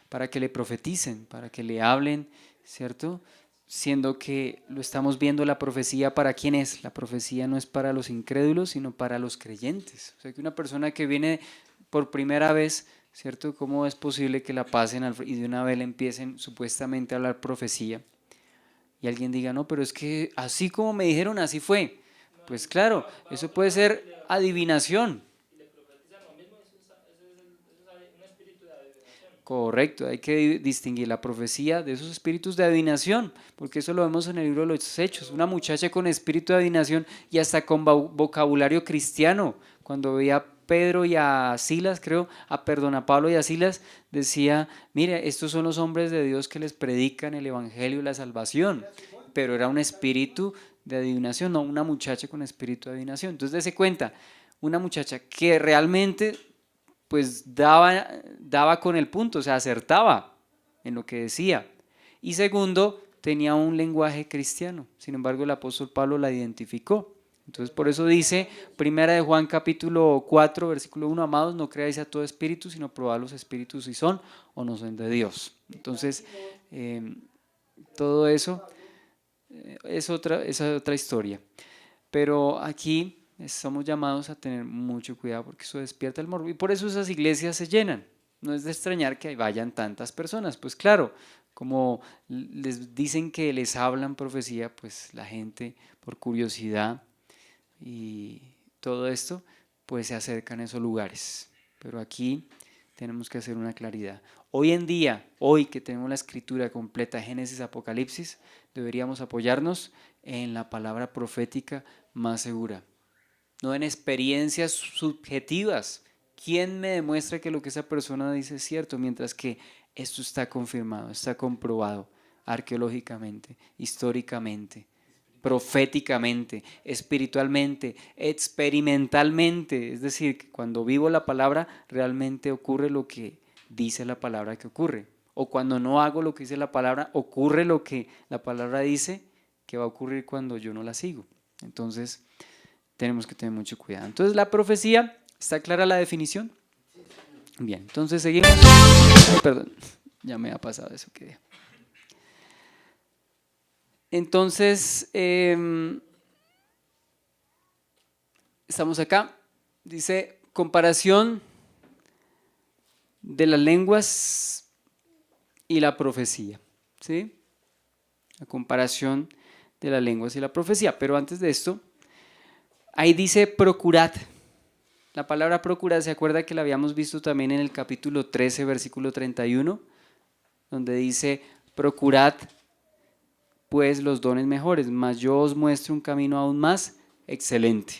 A: para que le profeticen, para que le hablen, ¿cierto? Siendo que lo estamos viendo, la profecía, ¿para quién es? La profecía no es para los incrédulos, sino para los creyentes. O sea, que una persona que viene por primera vez, ¿cierto? ¿Cómo es posible que la pasen y de una vez le empiecen supuestamente a hablar profecía? Y alguien diga, no, pero es que así como me dijeron, así fue. Pues claro, eso puede ser adivinación. Correcto, hay que distinguir la profecía de esos espíritus de adivinación, porque eso lo vemos en el libro de los Hechos. Una muchacha con espíritu de adivinación y hasta con vocabulario cristiano, cuando veía a Pedro y a Silas, a Pablo y a Silas, decía, mire, estos son los hombres de Dios que les predican el evangelio y la salvación, pero era un espíritu de adivinación, no una muchacha con espíritu de adivinación. Entonces dése cuenta, una muchacha que realmente pues daba con el punto, o sea, acertaba en lo que decía. Y segundo, tenía un lenguaje cristiano. Sin embargo, el apóstol Pablo la identificó. Entonces, por eso dice, primera de Juan capítulo 4, versículo 1, amados, no creáis a todo espíritu, sino probad los espíritus si son o no son de Dios. Entonces, todo eso es otra historia. Pero aquí estamos llamados a tener mucho cuidado porque eso despierta el morbo y por eso esas iglesias se llenan. No es de extrañar que vayan tantas personas, pues claro, como les dicen que les hablan profecía, pues la gente por curiosidad y todo esto, pues se acercan a esos lugares. Pero aquí tenemos que hacer una claridad. Hoy en día, hoy que tenemos la escritura completa, Génesis, Apocalipsis, deberíamos apoyarnos en la palabra profética más segura, no en experiencias subjetivas. ¿Quién me demuestra que lo que esa persona dice es cierto? Mientras que esto está confirmado, está comprobado arqueológicamente, históricamente, proféticamente, espiritualmente, experimentalmente. Es decir, que cuando vivo la palabra realmente ocurre lo que dice la palabra que ocurre. O cuando no hago lo que dice la palabra, ocurre lo que la palabra dice que va a ocurrir cuando yo no la sigo. Entonces, tenemos que tener mucho cuidado. Entonces, la profecía, ¿está clara la definición? Bien, entonces seguimos. Perdón, ya me ha pasado eso que... Entonces, estamos acá. Dice, comparación de las lenguas y la profecía. ¿Sí? La comparación de las lenguas y la profecía. Pero antes de esto, ahí dice procurad. La palabra procurad, ¿se acuerda que la habíamos visto también en el capítulo 13, versículo 31? Donde dice, procurad pues los dones mejores, mas yo os muestro un camino aún más excelente.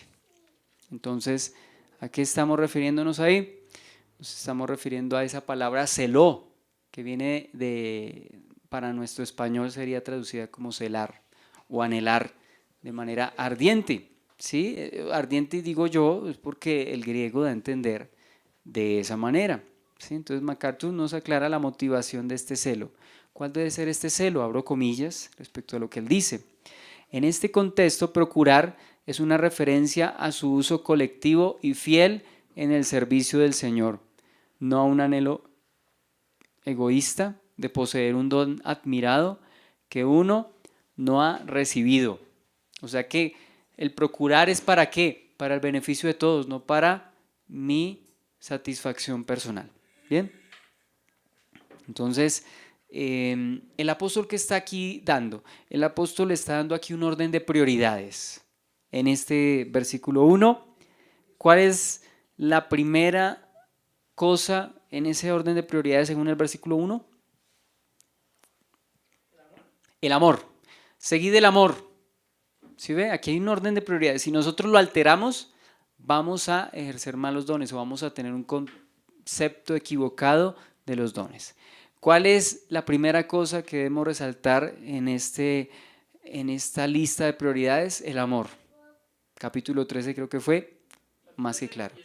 A: Entonces, ¿a qué estamos refiriéndonos ahí? Nos estamos refiriendo a esa palabra celó, que viene para nuestro español sería traducida como celar o anhelar de manera ardiente. ¿Sí? Ardiente digo yo, es porque el griego da a entender de esa manera. ¿Sí? Entonces MacArthur nos aclara la motivación de este celo. ¿Cuál debe ser este celo? Abro comillas respecto a lo que él dice. En este contexto, procurar es una referencia a su uso colectivo y fiel en el servicio del Señor, no a un anhelo egoísta de poseer un don admirado que uno no ha recibido. O sea que el procurar es ¿para qué? Para el beneficio de todos, no para mi satisfacción personal. ¿Bien? Entonces, el apóstol que está aquí dando, el apóstol está dando aquí un orden de prioridades. En este versículo 1, ¿cuál es la primera cosa en ese orden de prioridades según el versículo 1? El amor. Seguid el amor. ¿Sí ve? Aquí hay un orden de prioridades. Si nosotros lo alteramos, vamos a ejercer malos dones o vamos a tener un concepto equivocado de los dones. ¿Cuál es la primera cosa que debemos resaltar en esta lista de prioridades? El amor. Capítulo 13 creo que fue más que claro.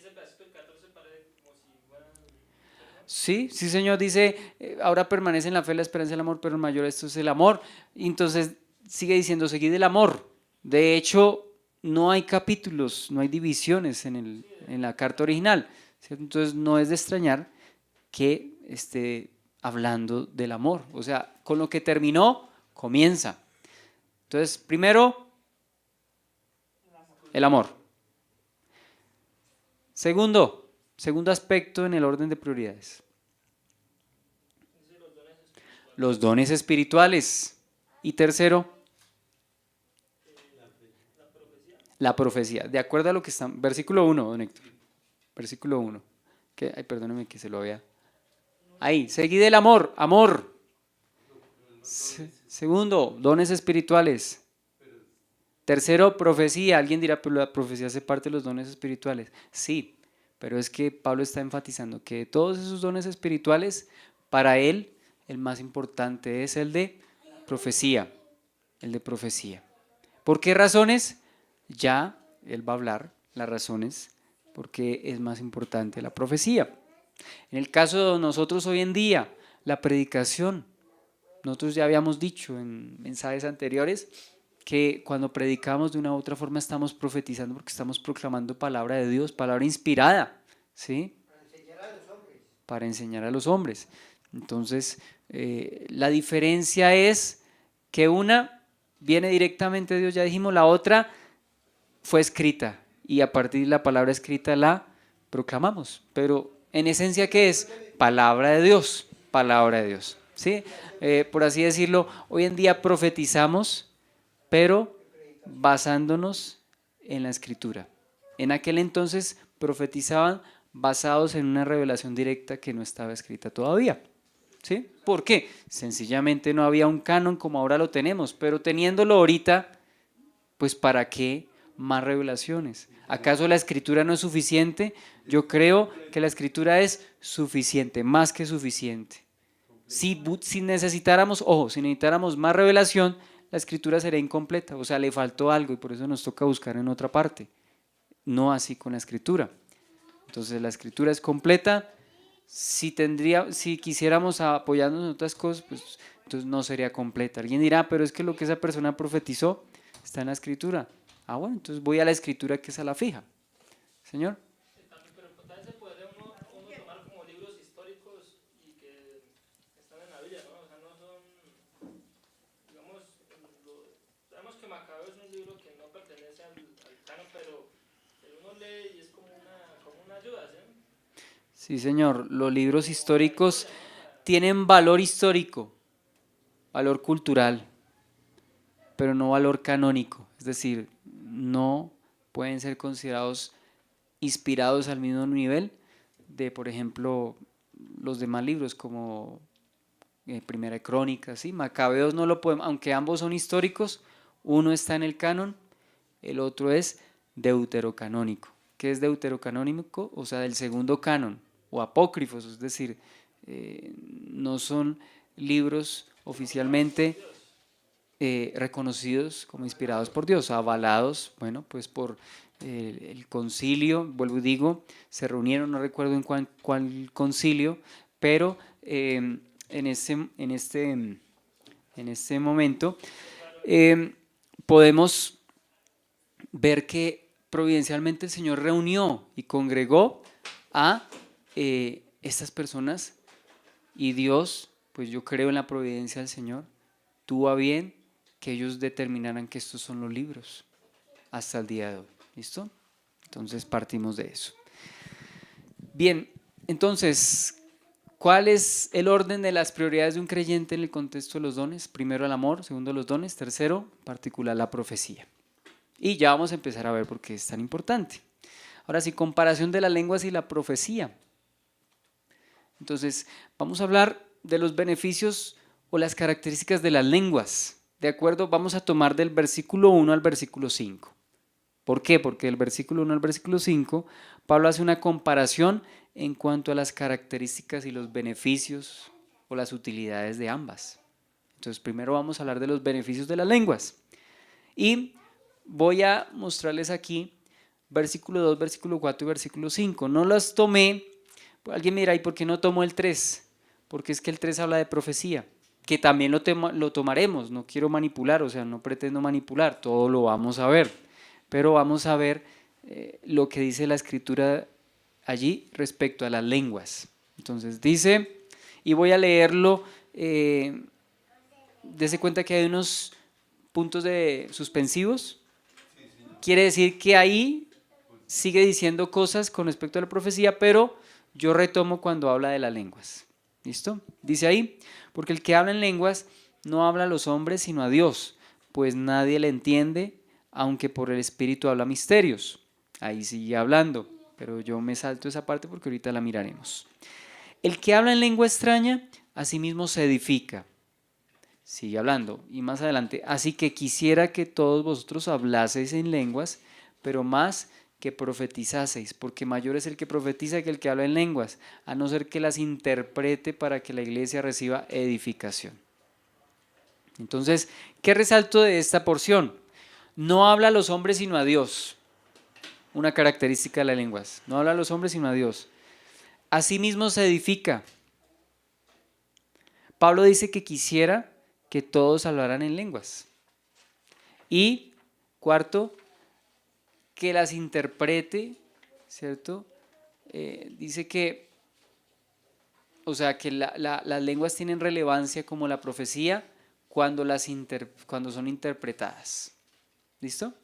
A: Sí, sí, Señor, dice, ahora permanece en la fe, la esperanza y el amor, pero el mayor esto es el amor. Y entonces sigue diciendo, seguid el amor. De hecho, no hay capítulos, no hay divisiones en la carta original, ¿cierto? Entonces no es de extrañar que esté hablando del amor. O sea, con lo que terminó, comienza. Entonces, primero, el amor. Segundo aspecto en el orden de prioridades. Los dones espirituales. Y tercero, la profecía. De acuerdo a lo que está, versículo 1, don Héctor. Versículo 1. Ay, perdóneme que se lo vea. Ahí, seguid el amor, amor. Segundo, dones espirituales. Tercero, profecía. Alguien dirá, pero la profecía hace parte de los dones espirituales. Sí, pero es que Pablo está enfatizando que de todos esos dones espirituales, para él, el más importante es el de profecía. El de profecía. ¿Por qué razones? Ya él va a hablar las razones porque es más importante la profecía. En el caso de nosotros hoy en día, la predicación. Nosotros ya habíamos dicho en mensajes anteriores que cuando predicamos de una u otra forma estamos profetizando porque estamos proclamando palabra de Dios, palabra inspirada, ¿sí? Para enseñar a los hombres. Entonces, la diferencia es que una viene directamente de Dios, ya dijimos, la otra fue escrita y a partir de la palabra escrita la proclamamos. Pero en esencia, ¿qué es? Palabra de Dios, palabra de Dios. ¿Sí? Por así decirlo, hoy en día profetizamos, pero basándonos en la escritura. En aquel entonces profetizaban basados en una revelación directa que no estaba escrita todavía. ¿Sí? ¿Por qué? Sencillamente no había un canon como ahora lo tenemos, pero teniéndolo ahorita, pues ¿para qué más revelaciones? ¿Acaso la escritura no es suficiente? Yo creo que la escritura es suficiente, más que suficiente. Si necesitáramos, si necesitáramos más revelación, la escritura sería incompleta, o sea, le faltó algo y por eso nos toca buscar en otra parte. No así con la escritura. Entonces la escritura es completa. Si quisiéramos apoyarnos en otras cosas, pues entonces no sería completa. Alguien dirá, pero es que lo que esa persona profetizó está en la escritura. Ah, bueno, entonces voy a la escritura que es a la fija. Señor.
D: Pero también se podría uno tomar como libros históricos y que están en la Biblia, ¿no? O sea, no son, digamos, sabemos que Macabeo es un libro que no pertenece al canon, pero uno lee y es como una ayuda, ¿sí?
A: Sí, señor, los libros históricos tienen valor histórico, valor cultural, pero no valor canónico, es decir, no pueden ser considerados inspirados al mismo nivel de, por ejemplo, los demás libros como Primera de Crónicas, ¿sí? Macabeos no lo podemos, aunque ambos son históricos, uno está en el canon, el otro es deuterocanónico. ¿Qué es deuterocanónico? O sea, del segundo canon, o apócrifos, es decir, no son libros oficialmente reconocidos como inspirados por Dios, avalados, bueno, pues por el concilio, vuelvo y digo, se reunieron, no recuerdo en cuál concilio, pero en este momento, podemos ver que providencialmente el Señor reunió y congregó a estas personas, y Dios, pues yo creo en la providencia del Señor, tuvo a bien que ellos determinaran que estos son los libros hasta el día de hoy. ¿Listo? Entonces partimos de eso. Bien, entonces, ¿cuál es el orden de las prioridades de un creyente en el contexto de los dones? Primero el amor, segundo los dones, tercero, en particular la profecía. Y ya vamos a empezar a ver por qué es tan importante. Ahora sí, comparación de las lenguas y la profecía. Entonces, vamos a hablar de los beneficios o las características de las lenguas. ¿De acuerdo? Vamos a tomar del versículo 1 al versículo 5. ¿Por qué? Porque del versículo 1 al versículo 5, Pablo hace una comparación en cuanto a las características y los beneficios o las utilidades de ambas. Entonces, primero vamos a hablar de los beneficios de las lenguas. Y voy a mostrarles aquí versículo 2, versículo 4 y versículo 5. No las tomé. Alguien me dirá, ¿y por qué no tomo el 3? Porque es que el 3 habla de profecía, que también lo tomaremos. No quiero manipular, o sea, no pretendo manipular, todo lo vamos a ver. Pero vamos a ver lo que dice la Escritura allí respecto a las lenguas. Entonces dice, y voy a leerlo, dése cuenta que hay unos puntos de suspensivos. Quiere decir que ahí sigue diciendo cosas con respecto a la profecía, pero yo retomo cuando habla de las lenguas. ¿Listo? Dice ahí, porque el que habla en lenguas no habla a los hombres sino a Dios, pues nadie le entiende, aunque por el Espíritu habla misterios. Ahí sigue hablando, pero yo me salto esa parte porque ahorita la miraremos. El que habla en lengua extraña, a sí mismo se edifica. Sigue hablando, y más adelante, así que quisiera que todos vosotros hablaseis en lenguas, pero más que profetizaseis, porque mayor es el que profetiza que el que habla en lenguas, a no ser que las interprete para que la iglesia reciba edificación. Entonces, ¿qué resalto de esta porción? No habla a los hombres sino a Dios. Una característica de las lenguas. No habla a los hombres sino a Dios. Asimismo se edifica. Pablo dice que quisiera que todos hablaran en lenguas. Y cuarto, que las interprete, ¿cierto? Dice que, o sea, que las lenguas tienen relevancia como la profecía cuando son interpretadas. ¿Listo?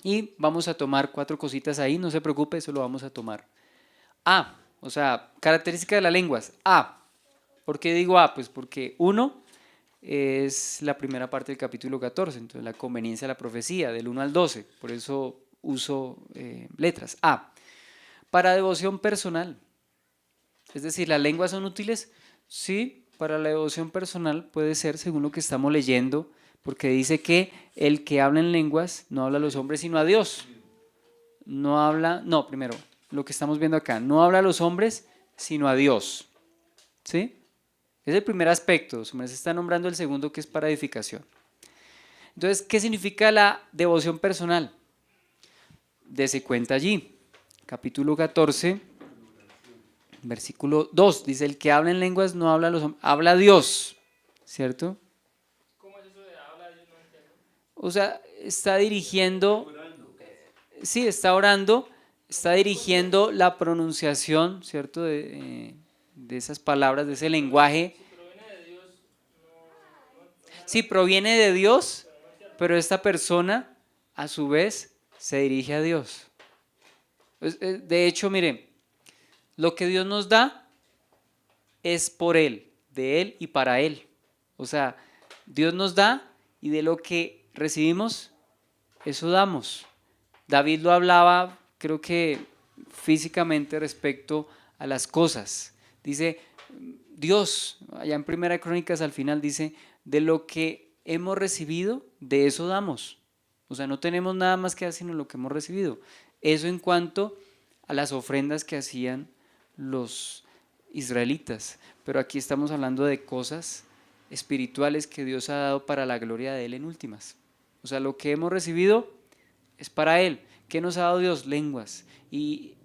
A: Y vamos a tomar 4 cositas ahí, no se preocupe, eso lo vamos a tomar. A, o sea, característica de las lenguas. A. ¿Por qué digo A? Pues porque 1 es la primera parte del capítulo 14, entonces la conveniencia de la profecía, del 1 al 12, por eso uso letras. A. Para devoción personal. Es decir, ¿las lenguas son útiles? Sí, para la devoción personal puede ser, según lo que estamos leyendo, porque dice que el que habla en lenguas no habla a los hombres sino a Dios. Primero, lo que estamos viendo acá, no habla a los hombres sino a Dios. ¿Sí? Es el primer aspecto, se está nombrando el segundo, que es para edificación. Entonces, ¿qué significa la devoción personal? Dese cuenta allí, capítulo 14, versículo 2, dice, el que habla en lenguas no habla a los hombres, habla a Dios, ¿cierto?
D: ¿Cómo es eso de habla? Yo no entiendo.
A: O sea, está dirigiendo, sí, está orando, está dirigiendo la pronunciación, ¿cierto? De esas palabras, de ese lenguaje. Sí, proviene de Dios, pero esta persona a su vez se dirige a Dios. De hecho, mire, lo que Dios nos da es por Él, de Él y para Él. O sea, Dios nos da y de lo que recibimos, eso damos. David lo hablaba, creo que físicamente, respecto a las cosas. Dice, Dios, allá en Primera Crónicas al final dice, de lo que hemos recibido, de eso damos. O sea, no tenemos nada más que dar sino lo que hemos recibido. Eso en cuanto a las ofrendas que hacían los israelitas. Pero aquí estamos hablando de cosas espirituales que Dios ha dado para la gloria de Él en últimas. O sea, lo que hemos recibido es para Él. ¿Qué nos ha dado Dios? Lenguas. ¿Y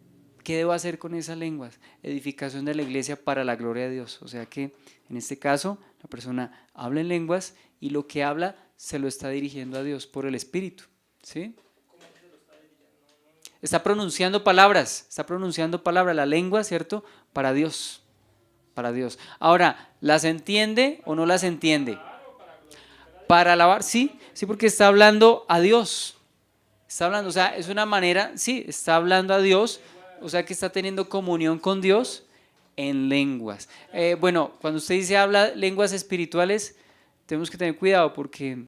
A: qué debo hacer con esas lenguas? Edificación de la iglesia para la gloria de Dios. O sea que en este caso la persona habla en lenguas y lo que habla se lo está dirigiendo a Dios por el Espíritu. ¿Sí? Está pronunciando palabras, la lengua, ¿cierto? Para Dios, para Dios. Ahora, ¿las entiende o no las entiende? Para alabar, sí, sí, porque está hablando a Dios. Está hablando, o sea, es una manera, sí, está hablando a Dios, o sea que está teniendo comunión con Dios en lenguas. Bueno, cuando usted dice habla lenguas espirituales, tenemos que tener cuidado porque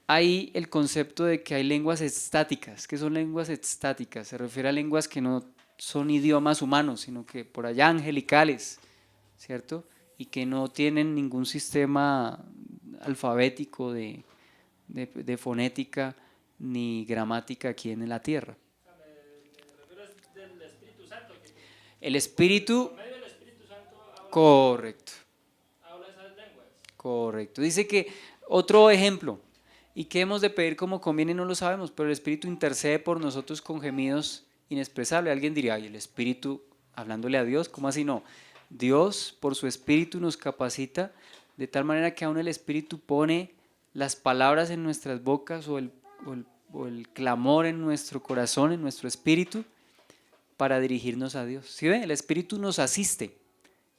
A: hay el concepto de que hay lenguas estáticas. ¿Qué son lenguas estáticas? Se refiere a lenguas que no son idiomas humanos, sino que por allá angelicales, ¿cierto? Y que no tienen ningún sistema alfabético de fonética ni gramática aquí en la tierra. El Espíritu,
D: Por medio del Espíritu Santo
A: correcto,
D: habla esas lenguas.
A: correcto. Dice que otro ejemplo, y qué hemos de pedir como conviene no lo sabemos, pero el Espíritu intercede por nosotros con gemidos inexpresables. Alguien diría, ay, el Espíritu hablándole a Dios, ¿cómo así? No, Dios por su Espíritu nos capacita de tal manera que aún el Espíritu pone las palabras en nuestras bocas o el clamor en nuestro corazón, en nuestro espíritu, para dirigirnos a Dios. ¿Sí ve? El Espíritu nos asiste,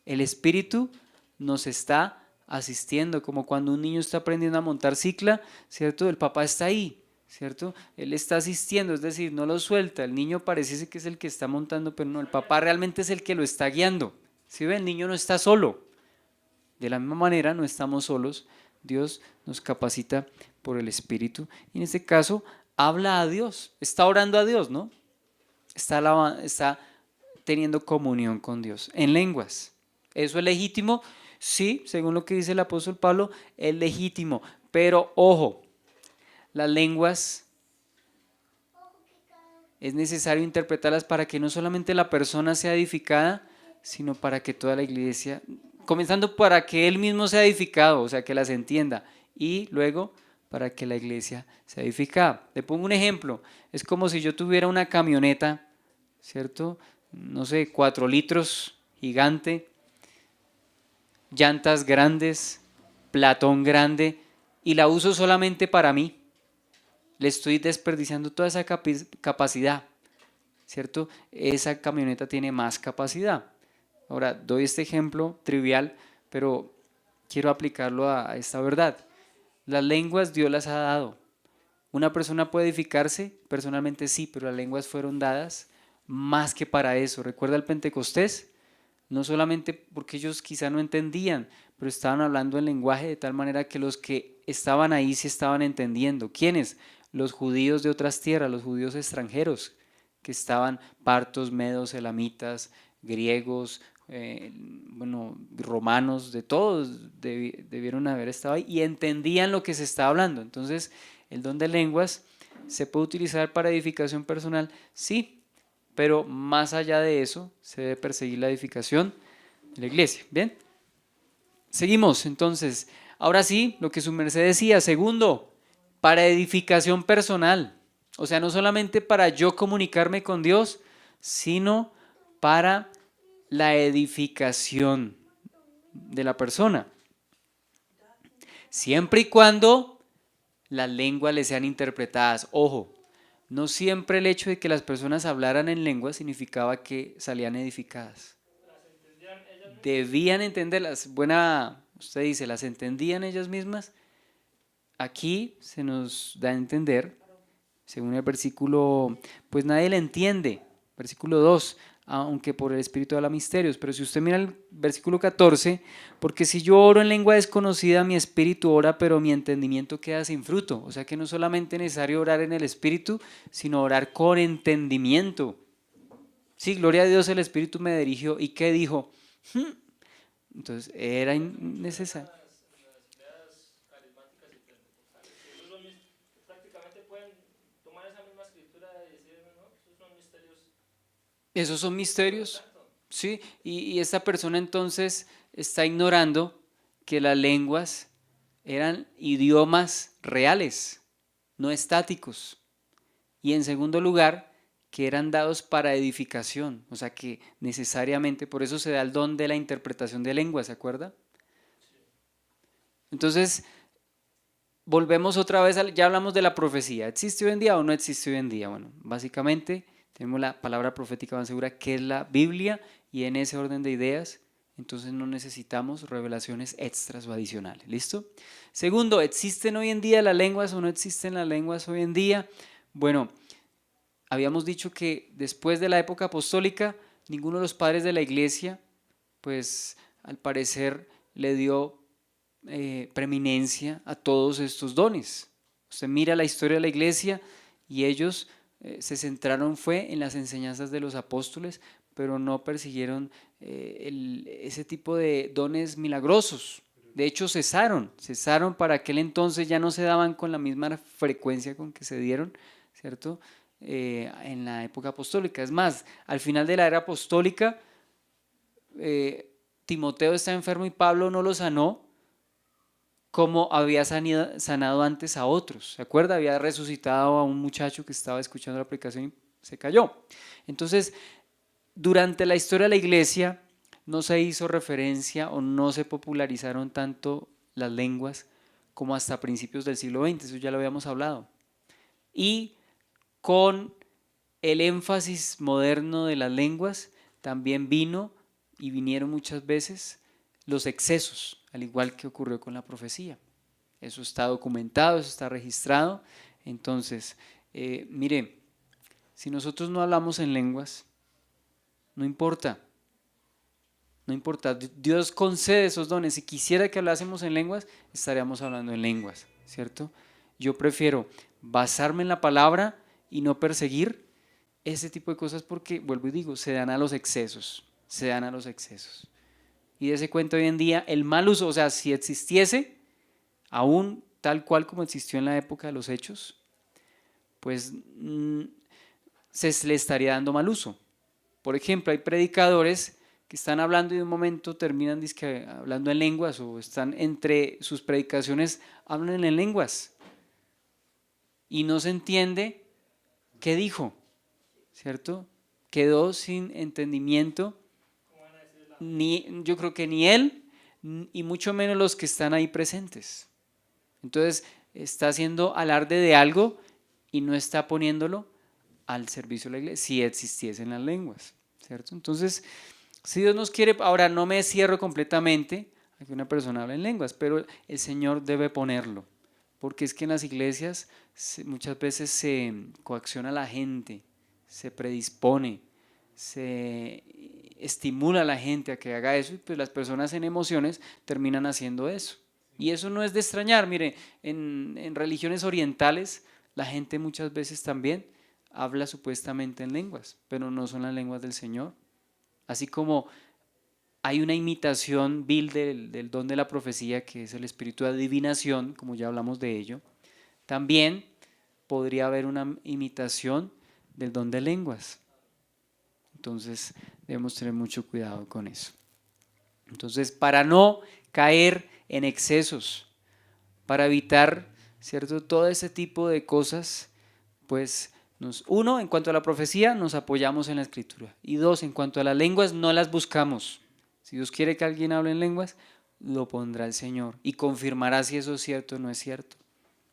A: el Espíritu nos está asistiendo, como cuando un niño está aprendiendo a montar cicla, ¿cierto? El papá está ahí, ¿cierto? Él está asistiendo, es decir, no lo suelta, el niño parece que es el que está montando, pero no, el papá realmente es el que lo está guiando. ¿Sí ve? El niño no está solo. De la misma manera, no estamos solos, Dios nos capacita por el Espíritu, y en este caso, habla a Dios, está orando a Dios, ¿no? Está teniendo comunión con Dios en lenguas. ¿Eso es legítimo? Sí, según lo que dice el apóstol Pablo, es legítimo. Pero ojo, las lenguas es necesario interpretarlas para que no solamente la persona sea edificada, sino para que toda la iglesia, comenzando para que él mismo sea edificado, o sea, que las entienda, y luego para que la iglesia sea edificada. Le pongo un ejemplo, es como si yo tuviera una camioneta, ¿cierto? No sé, 4 litros, gigante, llantas grandes, platón grande, y la uso solamente para mí. Le estoy desperdiciando toda esa capacidad, ¿cierto? Esa camioneta tiene más capacidad. Ahora, doy este ejemplo trivial, pero quiero aplicarlo a esta verdad. Las lenguas Dios las ha dado. ¿Una persona puede edificarse? Personalmente sí, pero las lenguas fueron dadas más que para eso. ¿Recuerda el Pentecostés? No solamente porque ellos quizá no entendían, pero estaban hablando en lenguaje de tal manera que los que estaban ahí sí estaban entendiendo. ¿Quiénes? Los judíos de otras tierras, los judíos extranjeros, que estaban partos, medos, elamitas, griegos, romanos, de todos debieron haber estado ahí y entendían lo que se estaba hablando. Entonces, el don de lenguas se puede utilizar para edificación personal, sí, pero más allá de eso, se debe perseguir la edificación de la iglesia. Bien, seguimos entonces. Ahora sí, lo que su merced decía, segundo, para edificación personal. O sea, no solamente para yo comunicarme con Dios, sino para la edificación de la persona. Siempre y cuando las lenguas le sean interpretadas. Ojo, no siempre el hecho de que las personas hablaran en lengua significaba que salían edificadas. Debían entenderlas. Usted dice, ¿las entendían ellas mismas? Aquí se nos da a entender, según el versículo, pues nadie la entiende. Versículo 2, aunque por el Espíritu habla misterios. Pero si usted mira el versículo 14, porque si yo oro en lengua desconocida, mi espíritu ora, pero mi entendimiento queda sin fruto. O sea que no solamente es necesario orar en el Espíritu, sino orar con entendimiento. Sí, gloria a Dios, el Espíritu me dirigió. ¿Y qué dijo? Entonces era innecesario. Esos son misterios, ¿sí? Y esta persona entonces está ignorando que las lenguas eran idiomas reales, no estáticos. Y en segundo lugar, que eran dados para edificación, o sea que necesariamente, por eso se da el don de la interpretación de lenguas, ¿se acuerda? Entonces, volvemos otra vez, ya hablamos de la profecía, ¿existe hoy en día o no existe hoy en día? Bueno, básicamente tenemos la palabra profética más segura que es la Biblia y en ese orden de ideas, entonces no necesitamos revelaciones extras o adicionales, ¿listo? Segundo, ¿existen hoy en día las lenguas o no existen las lenguas hoy en día? Bueno, habíamos dicho que después de la época apostólica, ninguno de los padres de la iglesia, pues al parecer le dio preeminencia a todos estos dones. Usted mira la historia de la iglesia y ellos se centraron fue en las enseñanzas de los apóstoles, pero no persiguieron ese tipo de dones milagrosos. De hecho cesaron para aquel entonces, ya no se daban con la misma frecuencia con que se dieron, ¿cierto? En la época apostólica. Es más, al final de la era apostólica, Timoteo está enfermo y Pablo no lo sanó como había sanado antes a otros. ¿Se acuerda? Había resucitado a un muchacho que estaba escuchando la predicación y se cayó. Entonces, durante la historia de la iglesia no se hizo referencia o no se popularizaron tanto las lenguas como hasta principios del siglo XX, eso ya lo habíamos hablado. Y con el énfasis moderno de las lenguas también vinieron muchas veces los excesos, al igual que ocurrió con la profecía. Eso está documentado, eso está registrado. Entonces, mire, si nosotros no hablamos en lenguas, no importa. No importa, Dios concede esos dones. Si quisiera que hablásemos en lenguas, estaríamos hablando en lenguas, ¿cierto? Yo prefiero basarme en la palabra y no perseguir ese tipo de cosas porque, vuelvo y digo, se dan a los excesos, Y de ese cuento hoy en día, el mal uso, o sea, si existiese, aún tal cual como existió en la época de los hechos, pues se le estaría dando mal uso. Por ejemplo, hay predicadores que están hablando y de un momento terminan hablando en lenguas o están entre sus predicaciones, hablan en lenguas y no se entiende qué dijo, ¿cierto? Quedó sin entendimiento, yo creo que ni él y mucho menos los que están ahí presentes. Entonces está haciendo alarde de algo y no está poniéndolo al servicio de la iglesia, si existiesen las lenguas, ¿cierto? Entonces, si Dios nos quiere, ahora no me cierro completamente a que una persona hable en lenguas, pero el Señor debe ponerlo, porque es que en las iglesias muchas veces se coacciona a la gente, se predispone, se estimula a la gente a que haga eso y pues las personas en emociones terminan haciendo eso. Y eso no es de extrañar, mire, en religiones orientales la gente muchas veces también habla supuestamente en lenguas, pero no son las lenguas del Señor. Así como hay una imitación vil del don de la profecía, que es el espíritu de adivinación, como ya hablamos de ello, también podría haber una imitación del don de lenguas. Entonces debemos tener mucho cuidado con eso. Entonces, para no caer en excesos, para evitar, ¿cierto?, todo ese tipo de cosas, pues uno, en cuanto a la profecía, nos apoyamos en la escritura. Y dos, en cuanto a las lenguas, no las buscamos. Si Dios quiere que alguien hable en lenguas, lo pondrá el Señor y confirmará si eso es cierto o no es cierto.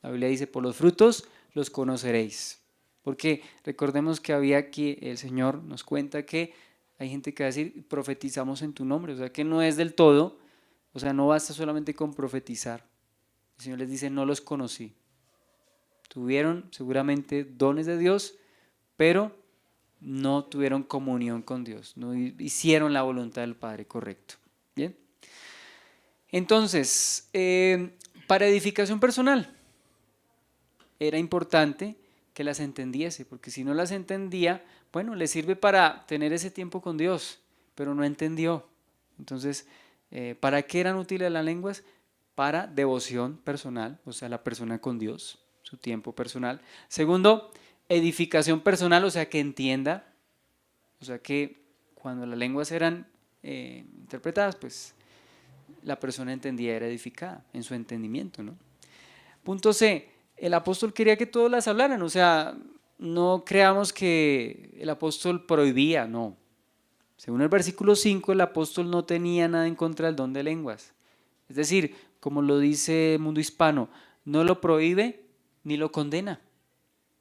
A: La Biblia dice, por los frutos los conoceréis. Porque recordemos que había aquí, el Señor nos cuenta que hay gente que va a decir, profetizamos en tu nombre. O sea que no es del todo, o sea, no basta solamente con profetizar. El Señor les dice, no los conocí. Tuvieron seguramente dones de Dios, pero no tuvieron comunión con Dios, no hicieron la voluntad del Padre, correcto. Bien. Entonces, para edificación personal, era importante que las entendiese, porque si no las entendía, bueno, le sirve para tener ese tiempo con Dios, pero no entendió. Entonces, ¿para qué eran útiles las lenguas? Para devoción personal, o sea, la persona con Dios, su tiempo personal. Segundo, edificación personal, o sea, que entienda, o sea, que cuando las lenguas eran interpretadas, pues la persona entendía, era edificada en su entendimiento, ¿no? Punto C, el apóstol quería que todos las hablaran, o sea, no creamos que el apóstol prohibía, no. Según el versículo 5, el apóstol no tenía nada en contra del don de lenguas. Es decir, como lo dice Mundo Hispano, no lo prohíbe ni lo condena.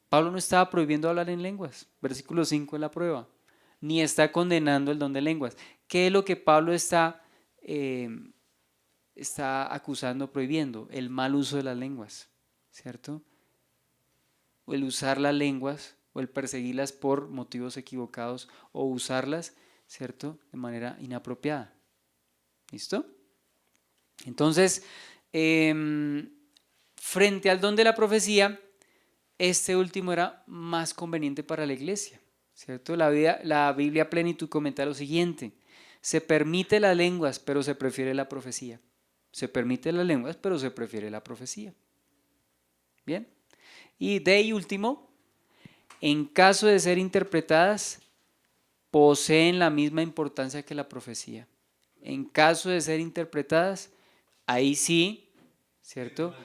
A: Pablo no estaba prohibiendo hablar en lenguas. Versículo 5 es la prueba. Ni está condenando el don de lenguas. ¿Qué es lo que Pablo está acusando, prohibiendo? El mal uso de las lenguas, ¿cierto? O el usar las lenguas o el perseguirlas por motivos equivocados o usarlas, ¿cierto?, de manera inapropiada. ¿Listo? Entonces, frente al don de la profecía, este último era más conveniente para la iglesia, ¿cierto? La Biblia Plenitud comenta lo siguiente: se permite las lenguas, pero se prefiere la profecía. Se permite las lenguas, pero se prefiere la profecía. Bien. Y de ahí último, en caso de ser interpretadas, poseen la misma importancia que la profecía. En caso de ser interpretadas, ahí sí, ¿cierto?,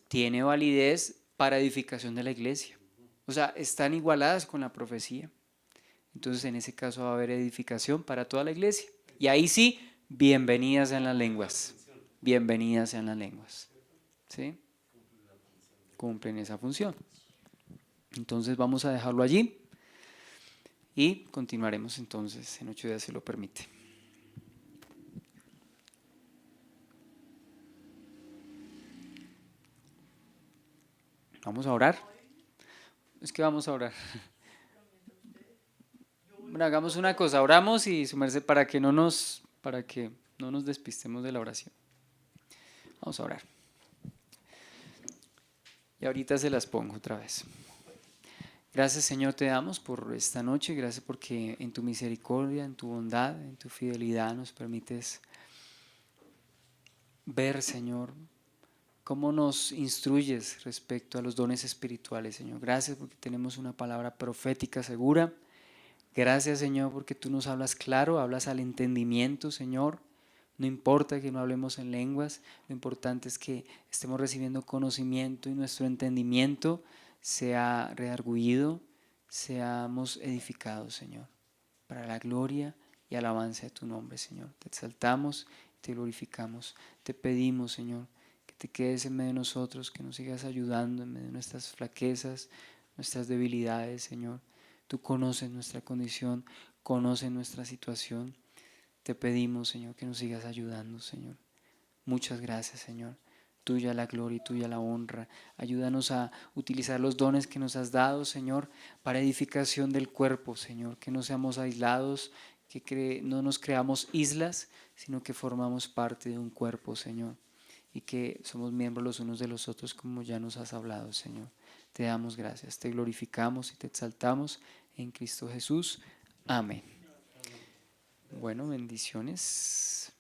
A: tiene validez para edificación de la iglesia. O sea, están igualadas con la profecía. Entonces, en ese caso va a haber edificación para toda la iglesia. Y ahí sí, bienvenidas sean las lenguas. Bienvenidas sean las lenguas. ¿Sí? Cumplen esa función. Entonces vamos a dejarlo allí y continuaremos entonces en 8 días, si lo permite. Vamos a orar. Es que vamos a orar. Bueno, hagamos una cosa, oramos y su merced para que no nos despistemos de la oración. Vamos a orar. Y ahorita se las pongo otra vez. Gracias, Señor, te damos por esta noche. Gracias porque en tu misericordia, en tu bondad, en tu fidelidad nos permites ver, Señor, cómo nos instruyes respecto a los dones espirituales, Señor. Gracias porque tenemos una palabra profética segura. Gracias, Señor, porque tú nos hablas claro, hablas al entendimiento, Señor. No importa que no hablemos en lenguas, lo importante es que estemos recibiendo conocimiento y nuestro entendimiento sea redargüido, seamos edificados, Señor, para la gloria y alabanza de tu nombre, Señor. Te exaltamos, te glorificamos, te pedimos, Señor, que te quedes en medio de nosotros, que nos sigas ayudando en medio de nuestras flaquezas, nuestras debilidades, Señor. Tú conoces nuestra condición, conoces nuestra situación. Te pedimos, Señor, que nos sigas ayudando, Señor. Muchas gracias, Señor. Tuya la gloria y tuya la honra. Ayúdanos a utilizar los dones que nos has dado, Señor, para edificación del cuerpo, Señor. Que no seamos aislados, que no nos creamos islas, sino que formamos parte de un cuerpo, Señor. Y que somos miembros los unos de los otros, como ya nos has hablado, Señor. Te damos gracias, te glorificamos y te exaltamos en Cristo Jesús. Amén. Bueno, bendiciones.